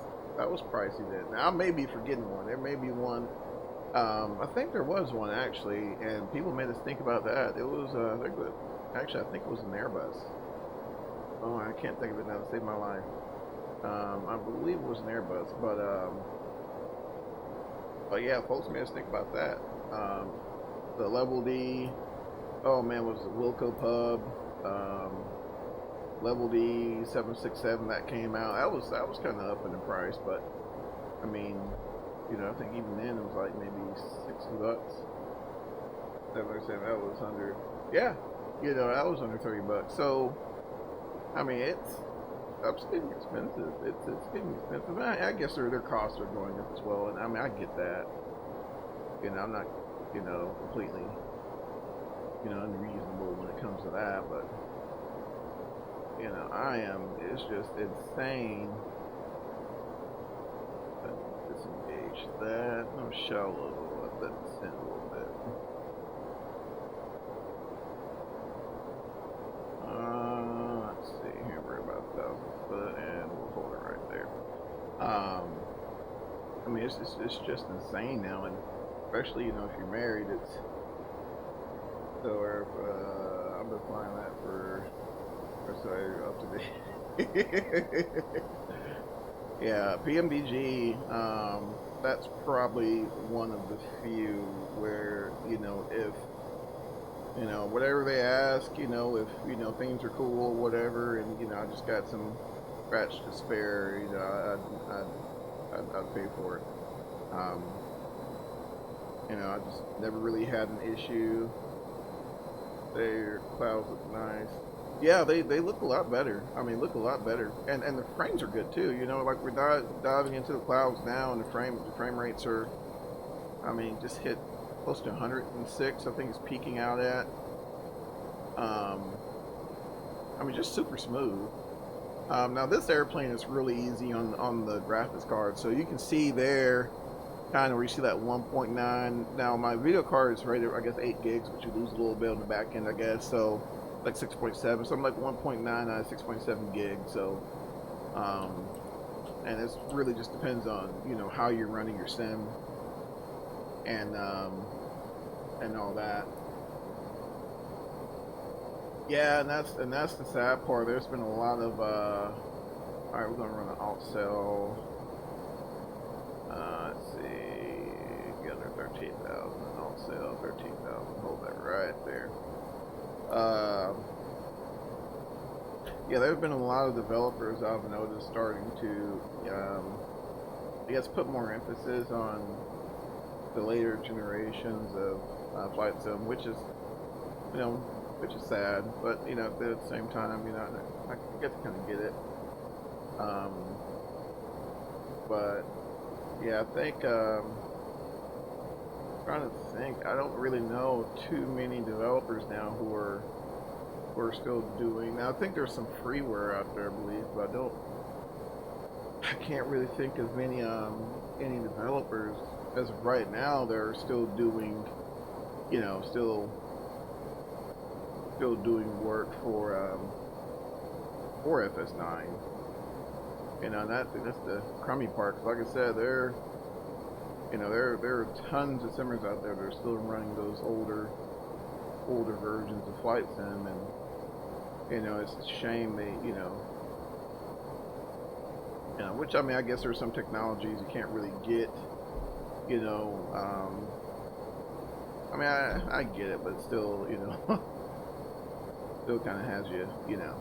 pricey then. Now I may be forgetting one. There may be one. I think there was one actually, and people made us think about that. It was they're good. Actually, I think it was an Airbus. Oh, I can't think of it now to save my life. I believe it was an Airbus, but yeah, folks made us think about that. The Level D. Oh man, was it Wilco Pub? Level D 767 that came out. That was kind of up in the price, but I mean, you know, I think even then it was like maybe 60 bucks. 767, that was under. Yeah, you know, that was under 30 bucks. So, I mean, it's getting expensive. It's getting expensive. I guess their costs are going up as well, and I mean, I get that. You know, I'm not, you know, completely, you know, unreasonable when it comes to that, but you know, it's just insane. Let me disengage that. I'm shallow. Let that descend a little bit. Let's see here. We're about 1,000 foot, and we'll hold it right there. I mean, it's just insane now, and especially, you know, if you're married, it's so. I've been flying that for. Sorry, up to date. Yeah, Pmdg. That's probably one of the few where, you know, if, you know, whatever they ask, you know, if, you know, things are cool, whatever, and, you know, I just got some scratch to spare, you know, I'd pay for it. You know, I just never really had an issue. Their clouds look nice. Yeah, they look a lot better. I mean, look a lot better, and the frames are good too. You know, like we're diving into the clouds now, and the frame rates are, I mean, just hit close to 106. I think it's peaking out at. I mean, just super smooth. Now this airplane is really easy on the graphics card, so you can see there, kind of where you see that 1.9. Now my video card is rated, I guess, 8 gigs, but you lose a little bit on the back end, I guess. So. Like 6.7, so I'm like 1.9 out of 6.7 gigs. So, and it's really just depends on, you know, how you're running your sim and all that. Yeah, and that's the sad part. There's been a lot of all right, we're gonna run an alt cell. Let's see, get under 13,000 alt cell, 13,000. Hold that right there. Yeah, there have been a lot of developers I've noticed starting to, I guess, put more emphasis on the later generations of flight sim, which is, you know, which is sad, but you know, at the same time, you know, I get to kind of get it. But yeah, I think trying to think. I don't really know too many developers now who are still doing. Now I think there's some freeware out there, I believe, but I can't really think of any developers as of right now that are still doing, you know, still doing work for FS9. You know, and that's the crummy part. 'Cause like I said, there are tons of simmers out there that are still running those older versions of Flight Sim, and you know, it's a shame they, you know, which, I mean, I guess there's some technologies you can't really get, you know, I mean, I get it, but still, you know, still kind of has you, you know.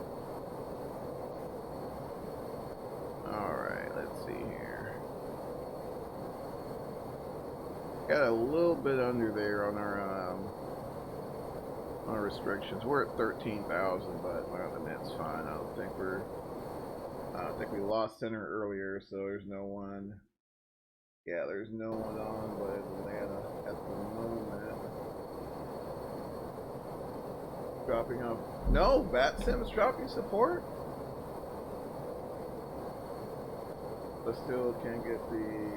Alright, let's see here. Got a little bit under there on our restrictions. We're at 13,000, but well, that's fine. I don't think we lost center earlier, so there's no one. Yeah, there's no one on but Atlanta at the moment. Dropping off. No, VATSIM is dropping support. But still can't get the.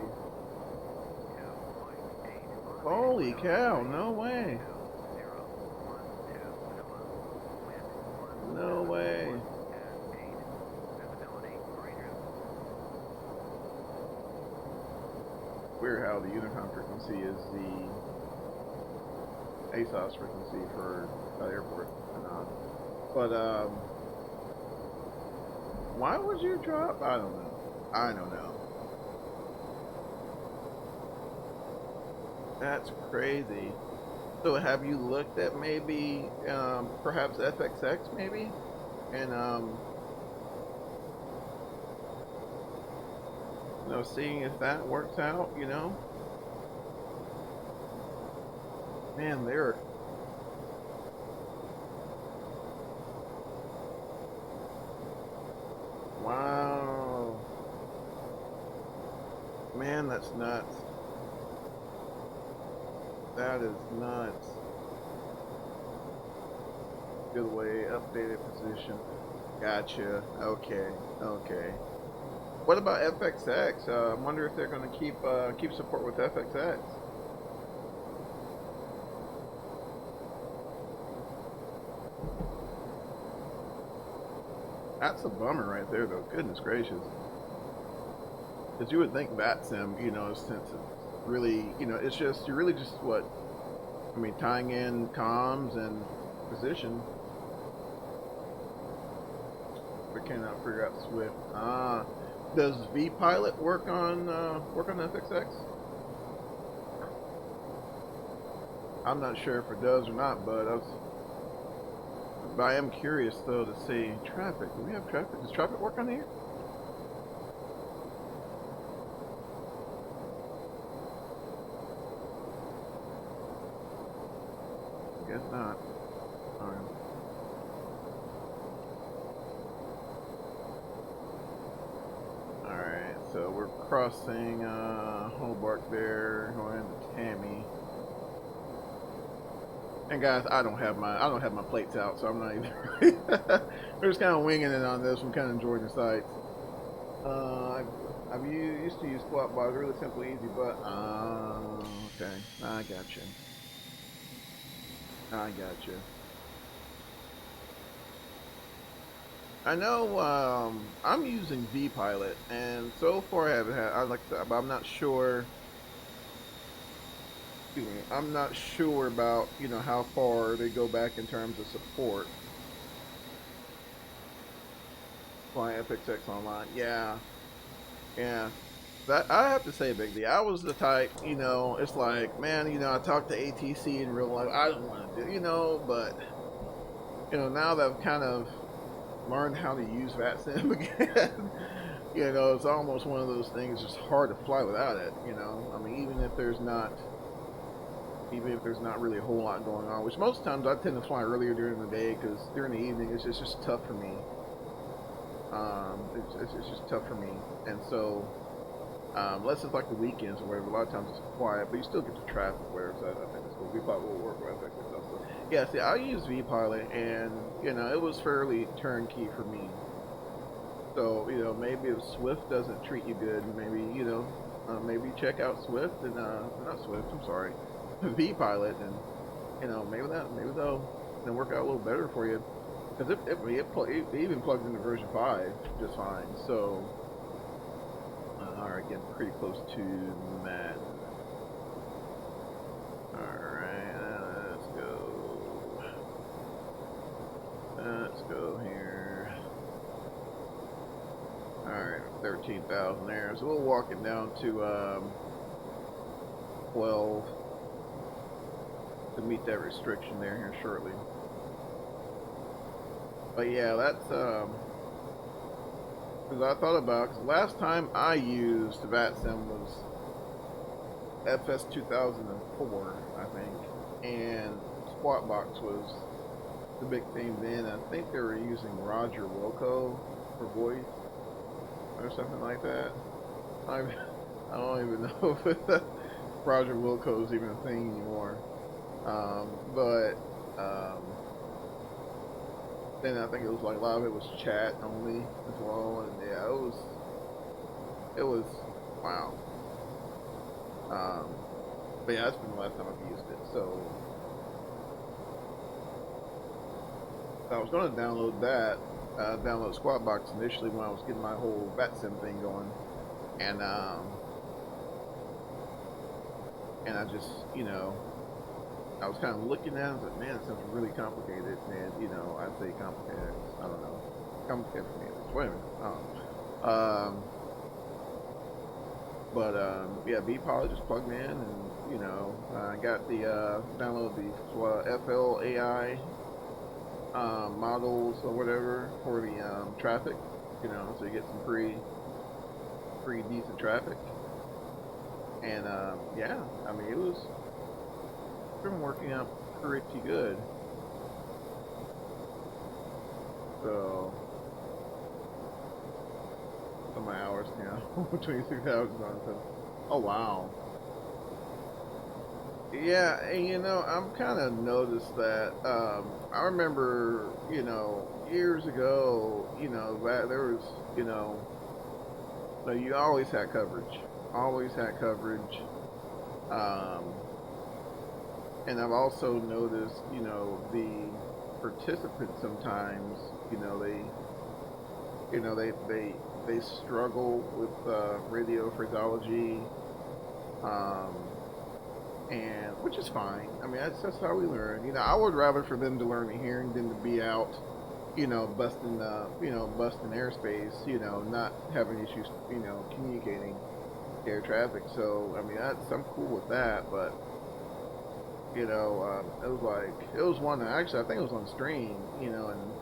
Holy cow! No way! No way! weird how the Unicom frequency is the ASOS frequency for airport. But why would you drop? I don't know. I don't know. That's crazy. So have you looked at maybe perhaps FXX maybe, and you know, seeing if that works out, you know? Man, they're wow. Man, that's nuts. That is nuts. Good way, updated position. Gotcha. Okay. Okay. What about FXX? I wonder if they're going to keep support with FXX. That's a bummer right there, though. Goodness gracious. Because you would think VATSIM, you know, since it's really, you know, it's just, you're really just what? I mean, tying in comms and position. We cannot figure out Swift. Does vPilot work on FXX? I'm not sure if it does or not, but I am curious though to see traffic. Do we have traffic? Does traffic work on here? I guess not. Alright. Alright, so we're crossing Hobart there, going into Tammy. And guys, I don't have my plates out, so I'm not even. We're just kind of winging it on this. I'm kind of enjoying the sights. I've used to use squat bars, really simple, easy, but okay, I got you. I got you. I know I'm using vPilot, and so far I haven't had. I like to, but I'm not sure. I'm not sure about, you know, how far they go back in terms of support. Fly FXX online, yeah, yeah. That I have to say, Big D, I was the type, you know, it's like, man, you know, I talked to ATC in real life. I don't want to do, you know, but you know, now that I've kind of learned how to use VATSIM again, you know, it's almost one of those things. It's just hard to fly without it, you know. I mean, even if there's not really a whole lot going on, which most times I tend to fly earlier during the day, because during the evening it's just tough for me. It's just tough for me, and so unless it's like the weekends or whatever, a lot of times it's quiet, but you still get the traffic where it's at. I think it's cool. vPilot will work with that stuff. So, yeah, see, I use vPilot, and you know, it was fairly turnkey for me. So, you know, maybe if Swift doesn't treat you good, maybe, you know, maybe check out Swift and not Swift. I'm sorry. vPilot, and you know, maybe they'll work out a little better for you, because it even plugs into version 5 just fine. So alright, getting pretty close to Matt. Alright, let's go here. Alright, 13,000 there, so we'll walk it down to 12 to meet that restriction there here shortly. But yeah, that's because I thought about, because last time I used VATSIM was FS 2004, I think, and Squawkbox was the big thing then. I think they were using Roger Wilco for voice or something like that. I don't even know if Roger Wilco is even a thing anymore. Then I think it was like a lot of it was chat only as well, and yeah, it was wow. But yeah, that's been the last time I've used it. So I was going to download that, download Squawkbox initially when I was getting my whole VATSIM thing going, and and I just, I was kind of looking at it, but man, it sounds really complicated. And I'd say complicated. I don't know, complicated for me. Wait a minute. I don't know. Yeah, Bpoly just plugged me in, and I got the download the FLAI models or whatever for the traffic. So you get some pretty decent traffic. And yeah, I mean it's been working out pretty good. So my hours now, 26 hours on. So, oh wow. Yeah, and I'm kind of noticed that. I remember, years ago, that there was, you always had coverage, always had coverage. And I've also noticed, the participants sometimes, they struggle with radio phraseology. And which is fine. I mean, that's how we learn. I would rather for them to learn the hearing than to be out, busting airspace, not having issues, communicating air traffic. So I mean, I'm cool with that. But it was one that actually I think it was on stream, and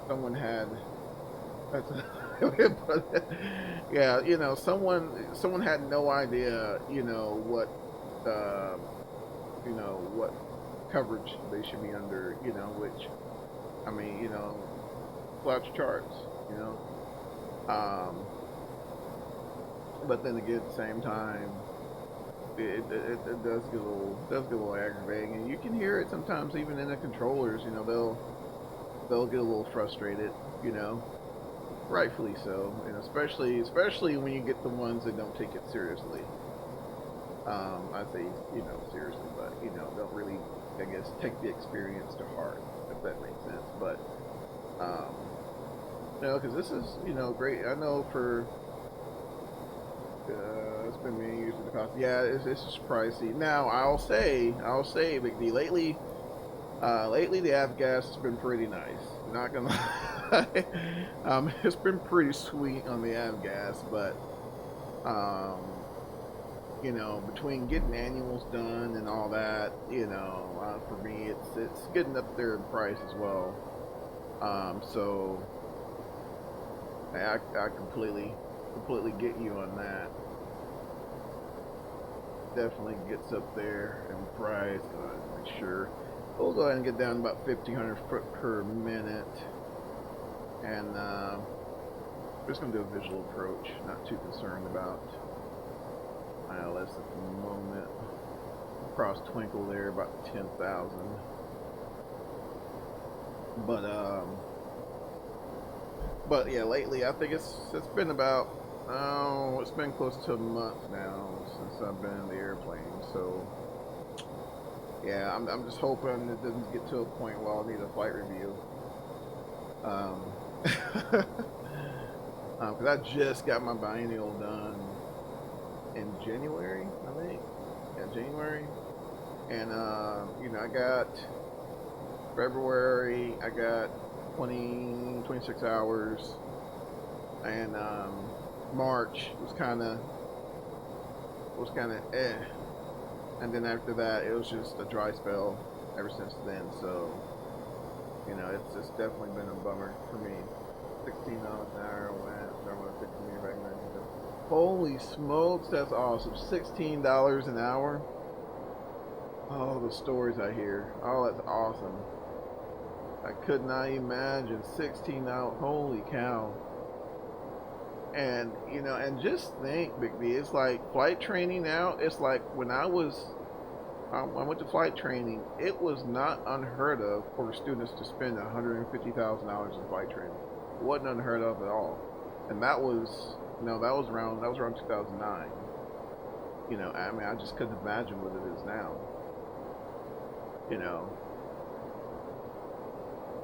someone had. That's but yeah, someone had no idea, what what coverage they should be under, which, I mean, flash charts, but then again, at the same time, it does get a little aggravating, and you can hear it sometimes even in the controllers, they'll get a little frustrated, rightfully so, and especially when you get the ones that don't take it seriously. I say, seriously, but, don't really, I guess, take the experience to heart, if that makes sense. But, because this is, great. I know for, it's been many years in the cost. Yeah, it's just pricey. Now, I'll say, Big D, lately the avgas has been pretty nice. Not gonna lie. It's been pretty sweet on the avgas, but, between getting annuals done and all that, for me, it's getting up there in price as well. So I completely get you on that. Definitely gets up there in price. Make sure we'll go ahead and get down to about 1,500 foot per minute, and we're just gonna do a visual approach. Not too concerned about ILS at the moment. Cross Twinkle there, about 10,000. But yeah, lately I think it's been about it's been close to a month now since I've been in the airplane. So yeah, I'm just hoping it doesn't get to a point where I'll need a flight review. Because I just got my biennial done in January, I think. Yeah, January. And I got February, I got 26 hours, and March was kind of eh, and then after that it was just a dry spell ever since then. So it's definitely been a bummer for me. $16 an hour went 15 back then. Holy smokes, that's awesome. $16 an hour. Oh, the stories I hear. Oh, that's awesome. I could not imagine $16. Holy cow. And and just think, Big B, it's like flight training now. It's like when I went to flight training, it was not unheard of for students to spend $150,000 in flight training. It wasn't unheard of at all. And that was around 2009. I mean, I just couldn't imagine what it is now.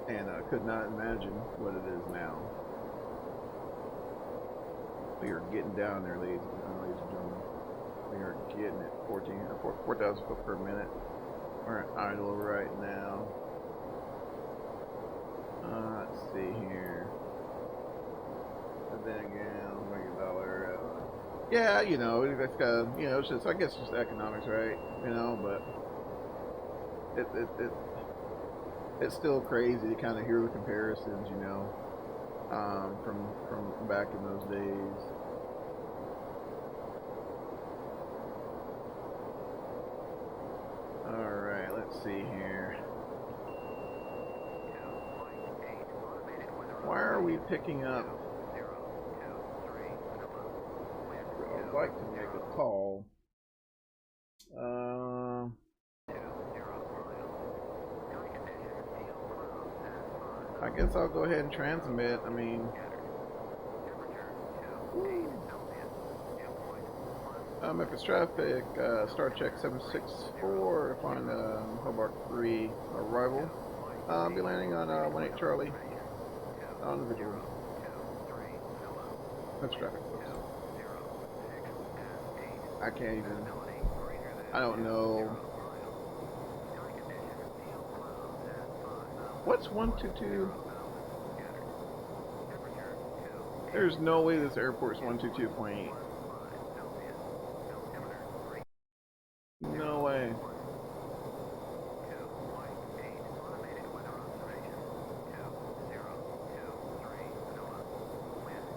And I could not imagine what it is now. We are getting down there, ladies and gentlemen. We are getting it 4,000 foot per minute. We're at idle right now. Let's see here. And then again, $1 yeah, you know, that's you know, it's just, I guess it's just economics, right? You know, but it's still crazy to kind of hear the comparisons, you know, from back in those days. All right, let's see here. Why are we picking up? I'd like to make a call. I guess I'll go ahead and transmit. I mean, if it's traffic, star check 764, find Hobart 3 arrival. Be landing on 18 Charlie on the visual. That's traffic, folks. I can't even, I don't know. What's 122? There's no way this airport's 122.8. No way.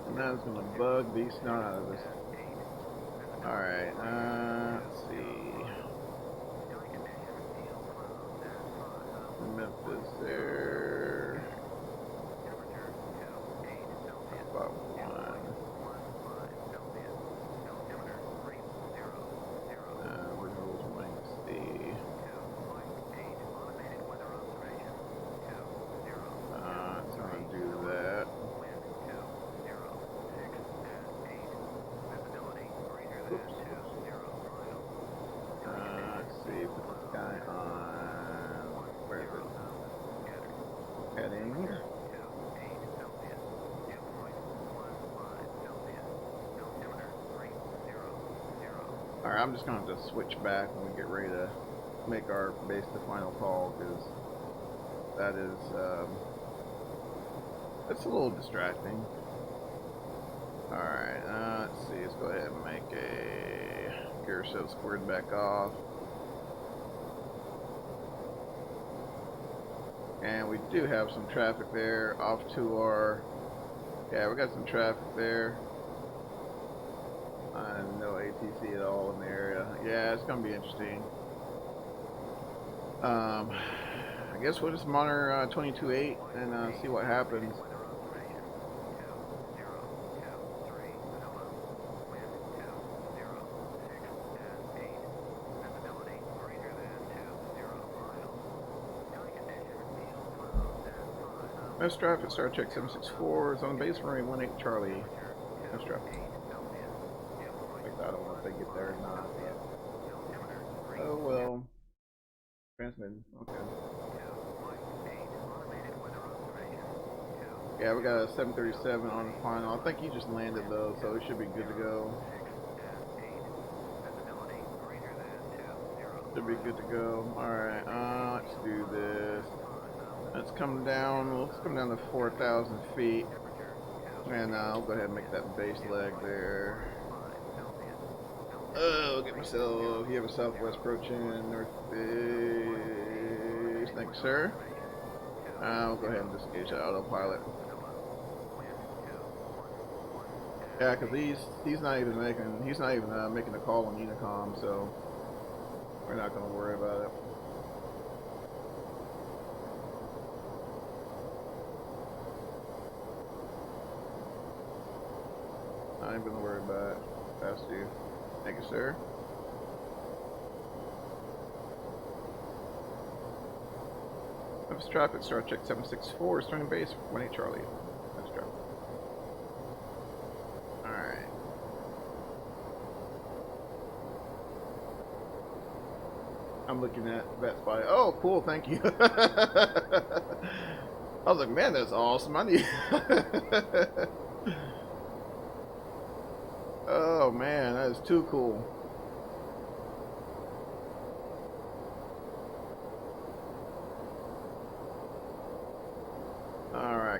And that's gonna bug the snot out of us. Alright, let's see. Memphis there. About 1. We're going to see. It's going to do that. Oops. Let's see, put this guy on. Where is it? Heading. Alright, I'm just going to have to switch back when we get ready to make our base the final call, because that is, it's a little distracting. Alright, let's see, let's go ahead and make a gear set squared back off. And we do have some traffic there off to our, yeah, we got some traffic there. No ATC at all in the area. Yeah, it's gonna be interesting. I guess we'll just monitor 22.8 and see what happens. Mass traffic, star check 764 is on base runway 18 Charlie. Mass traffic. I don't know if they get there or not, but oh well. Transmitting, okay. Yeah, we got a 737 on the final. I think he just landed though, so it should be good to go. Should be good to go. Alright, let's do this. Let's come down to 4,000 feet. And I'll go ahead and make that base leg there. Oh, get myself. You have a southwest approaching northeast. Thank you, sir. I'll go ahead and disengage that autopilot. Yeah, because he's not even making a call on Unicom, so we're not going to worry about it. I ain't going to worry about it. Past you. Thank you, sir. Memphis traffic, star check 764, starting base 18 Charlie. That's traffic. Alright. I'm looking at that spot. Oh, cool, thank you. I was like, man, that's awesome. I need. Oh man, that is too cool.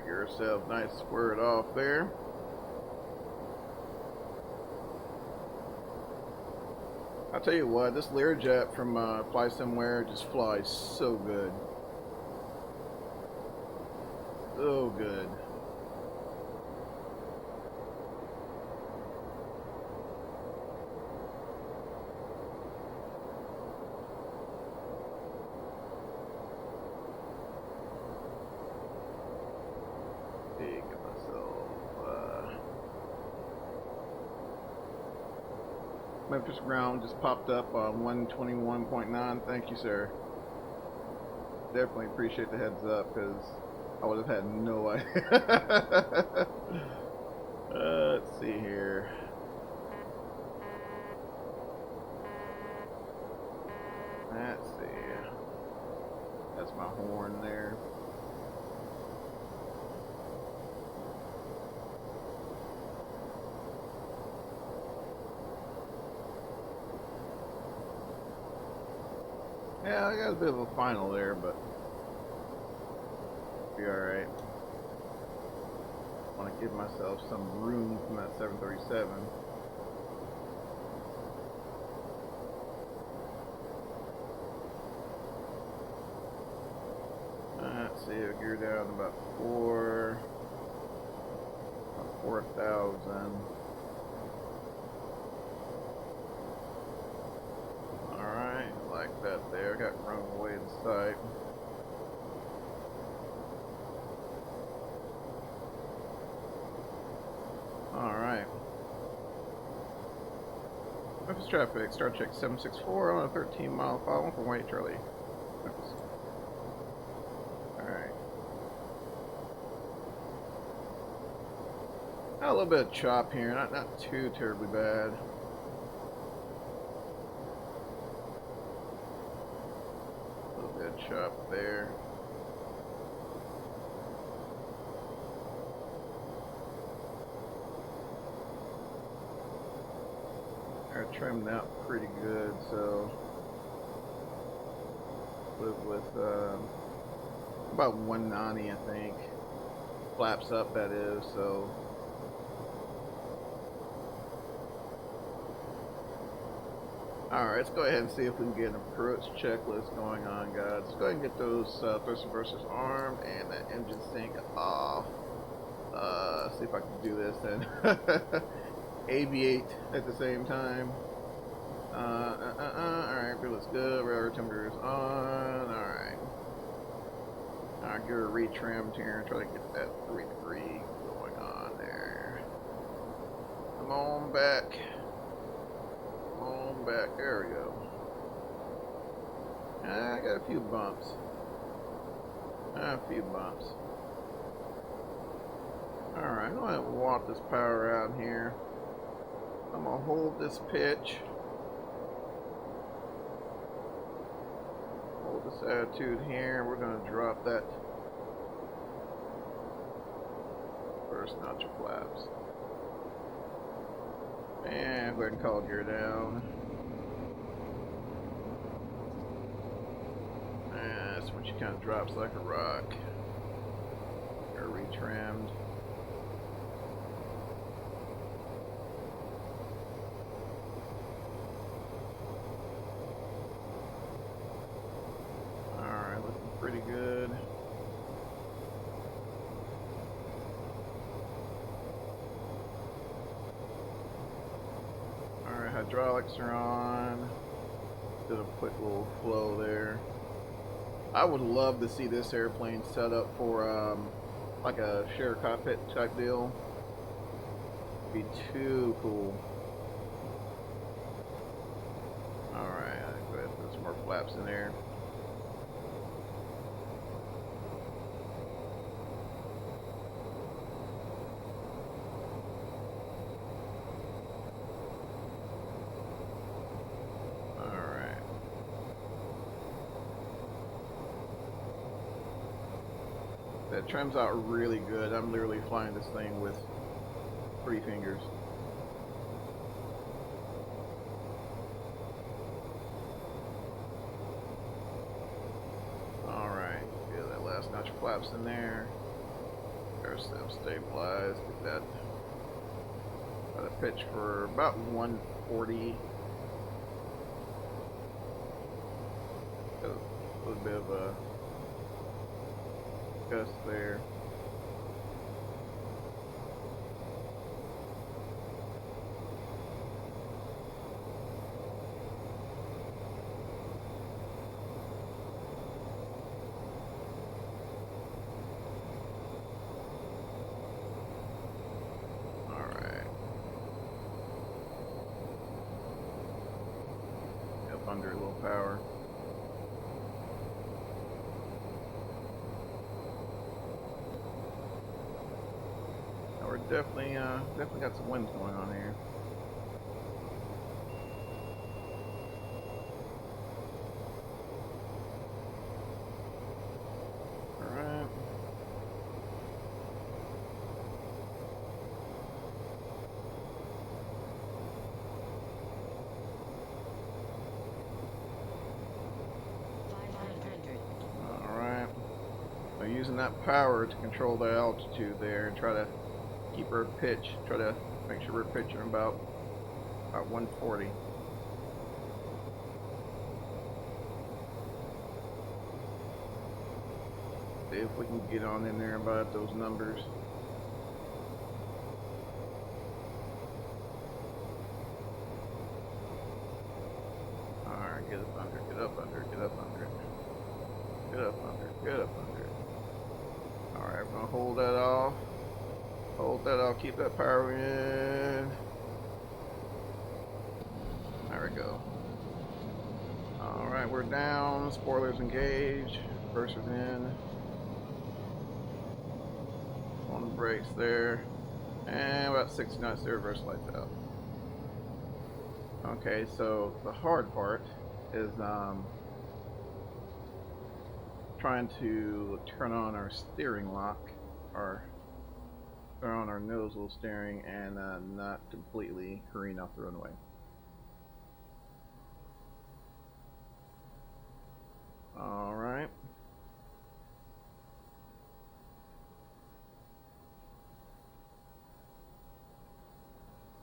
Alright, get yourself nice squared off there. I'll tell you what, this Learjet from Flysimware just flies so good. So good. Memphis ground just popped up on 121.9. Thank you, sir. Definitely appreciate the heads up, because I would have had no idea. Let's see here. Let's see. That's my horn there. Yeah, I got a bit of a final there, but be alright. I want to give myself some room from that 737. Let's see, I'll gear down about 4,000. Like that there, got run away in sight. Alright. Memphis traffic, star check 764 on a 13-mile file, 1 for White Charlie. Memphis. Alright. A little bit of chop here, not too terribly bad. Chop there. I trimmed out pretty good, so live with about 190, I think. Flaps up, that is, so. Alright, let's go ahead and see if we can get an approach checklist going on, guys. Let's go ahead and get those thrust reversers armed and that engine sync off. See if I can do this and aviate at the same time. Alright, looks good. Railroad timber is on. Alright. I'll give her a retrimmed here and try to get that 3 degree going on there. Come on back. Back, there we go. I got a few bumps. Alright, I'm going to walk this power out here. I'm going to hold this pitch. Hold this attitude here. We're going to drop that first notch of flaps. And go ahead and call gear down. That's when she kind of drops like a rock. Or retrimmed. Alright, looking pretty good. Alright, hydraulics are on. Did a quick little flow there. I would love to see this airplane set up for like a share cockpit type deal. Be too cool. Alright, I'll go ahead and put some more flaps in there. That trims out really good. I'm literally flying this thing with 3 fingers. Alright, get that last notch of flaps in there. self stabilized. Get that. Got a pitch for about 140. Got a little bit of a gust there. Under a little power. Now we're definitely got some winds going on here. All right. Using that power to control the altitude there and try to keep our pitch, try to make sure we're pitching about 140. See if we can get on in there about those numbers. Alright, get up under, get up under, get up under it. Get up under, get up under. Alright, we're gonna hold that off. Hold that off, keep that power in. There we go. Alright, we're down. Spoilers engaged. Reversers in. On the brakes there. And about 60 knots there, reverse lights out. Okay, so the hard part is trying to turn on our steering lock, or turn on our nozzle steering, and not completely careen off the runway. All right.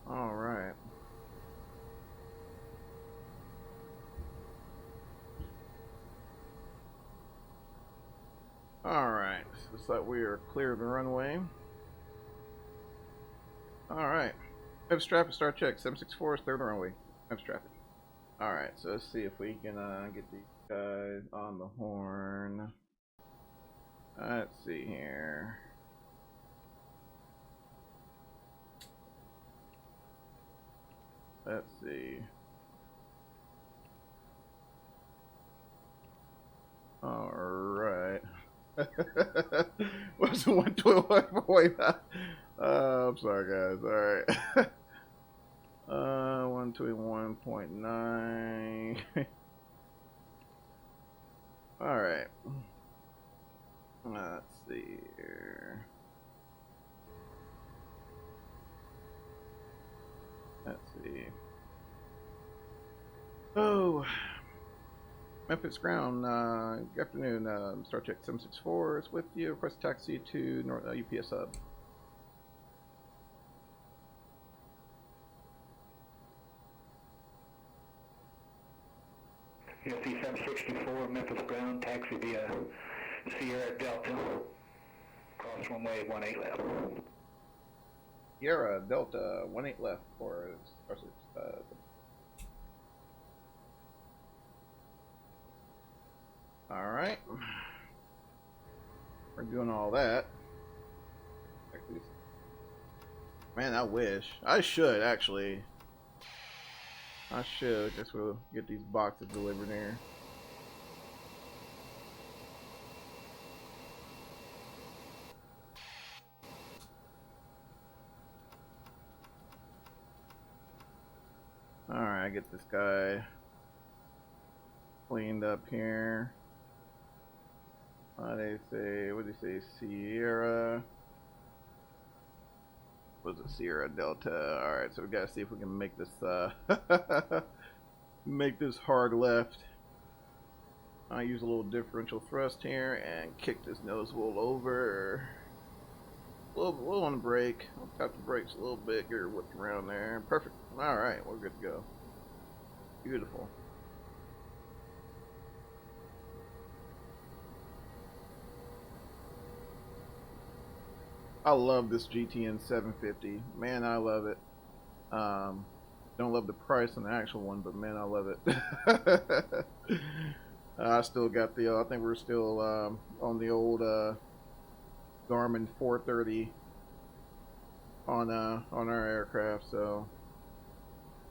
All right. Alright, looks like we are clear of the runway. Alright. Have strap start check. 764 is clear of the runway. Have traffic. Alright, so let's see if we can get these guys on the horn. Let's see here. Let's see. Alright. Wasn't 121.9. I'm sorry, guys. Alright. 121.9. Alright. Let's see here. Let's see. Oh. Memphis ground, good afternoon, Star Trek 764 is with you. Request taxi to North, UPS hub. USC 764, Memphis ground, taxi via Sierra Delta, cross runway 18 left. Sierra Delta 18 left for Star Trek. Alright. We're doing all that. Man, I wish. I should, actually. I should. Guess we'll get these boxes delivered here. Alright, get this guy cleaned up here. What do they say? Sierra. Was it Sierra Delta? Alright, so we gotta see if we can make this make this hard left. I use a little differential thrust here and kick this nose wheel over. little on the brake. I'll tap the brakes a little bit, get her whipped around there. Perfect. All right, we're good to go. Beautiful. I love this GTN 750. Man, I love it. Don't love the price on the actual one, but man, I love it. I still got the, I think we're still on the old Garmin 430 on our aircraft. So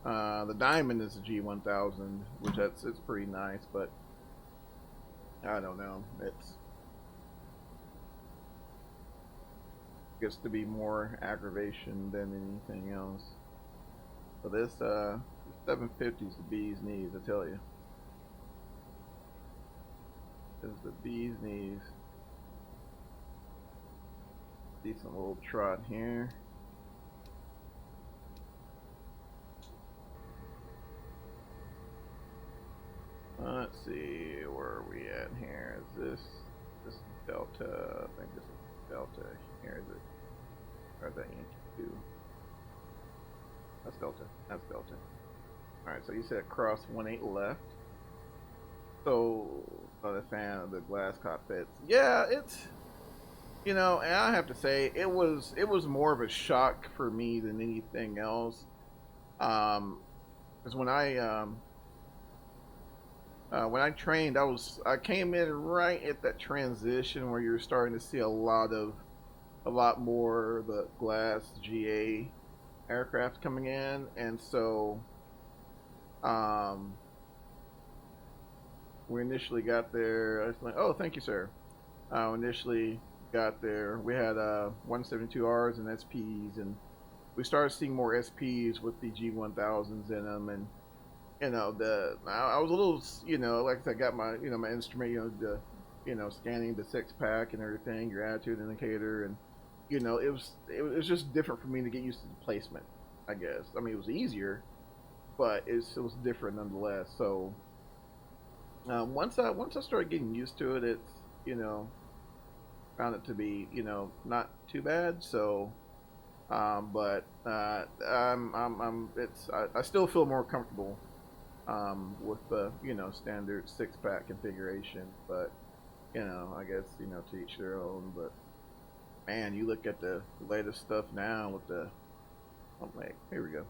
the Diamond is a G1000, which it's pretty nice, but I don't know. It's gets to be more aggravation than anything else. So this 750 is the bee's knees, I tell you. This is the bee's knees. Decent little trot here. Let's see, where are we at here? Is this Delta? I think this is Delta. Here is it? Or is that Yankee 2? That's Delta. That's Delta. Alright, so you said cross 18 left. So, not a fan of the glass cockpits. Yeah, it's, you know, and I have to say, it was more of a shock for me than anything else. Because when I trained, I came in right at that transition where you're starting to see a lot more of the glass GA aircraft coming in, and so we initially got there. I was like, oh, thank you, sir. Initially got there, we had 172Rs and SPs, and we started seeing more SPs with the G1000s in them, and you know, I was a little, you know, like I said, I got my, you know, my instrument, you know, scanning the 6-pack and everything, your attitude indicator, and you know, it was just different for me to get used to the placement, I guess. I mean, it was easier, but it was different nonetheless. So once I started getting used to it, it's, you know, found it to be, you know, not too bad. So but I still feel more comfortable with the, you know, standard 6-pack configuration, but you know, I guess, you know, to each their own. But man, you look at the latest stuff now with the, oh wait, here we go,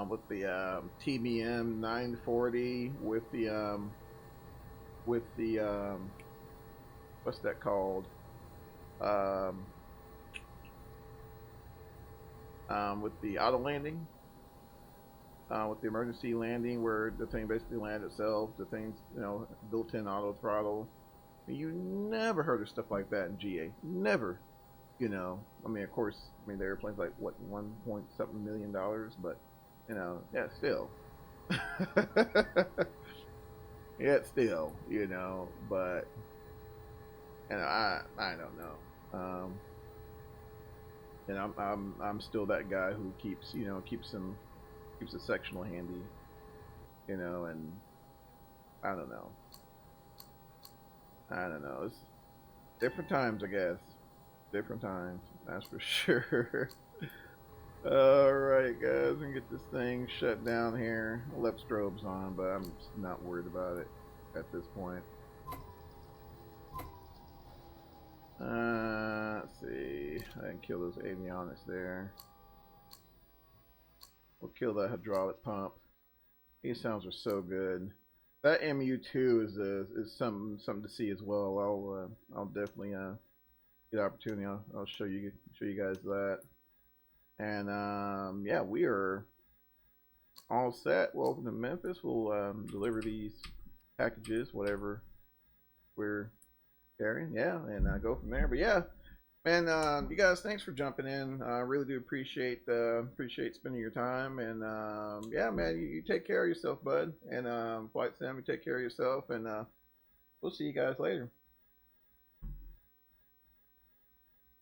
with the TBM 940, with the what's that called, with the auto landing, with the emergency landing, where the thing basically lands itself, the thing's, you know, built-in auto throttle. You never heard of stuff like that in GA. Never. You know, I mean, of course, I mean, the airplane's like, what, $1.7 million, but, you know, yeah, still. Yeah, still, you know, but, you know, I don't know. And I'm still that guy who keeps, you know, keeps a sectional handy, you know, and I don't know. It's different times, I guess. Different times, that's for sure. Alright, guys, I'm gonna get this thing shut down here. Left strobe's on, but I'm just not worried about it at this point. Let's see. I didn't kill those avionics there. We'll kill that hydraulic pump. These sounds are so good. That MU2 is something to see as well. I'll definitely get opportunity. I'll show you guys that. And yeah, we are all set. Welcome to Memphis. We'll deliver these packages, whatever we're carrying. Yeah, and go from there. But yeah, man, you guys, thanks for jumping in. I really do appreciate spending your time. And yeah, man, you take care of yourself, bud. And Flight Sim, you take care of yourself. And we'll see you guys later.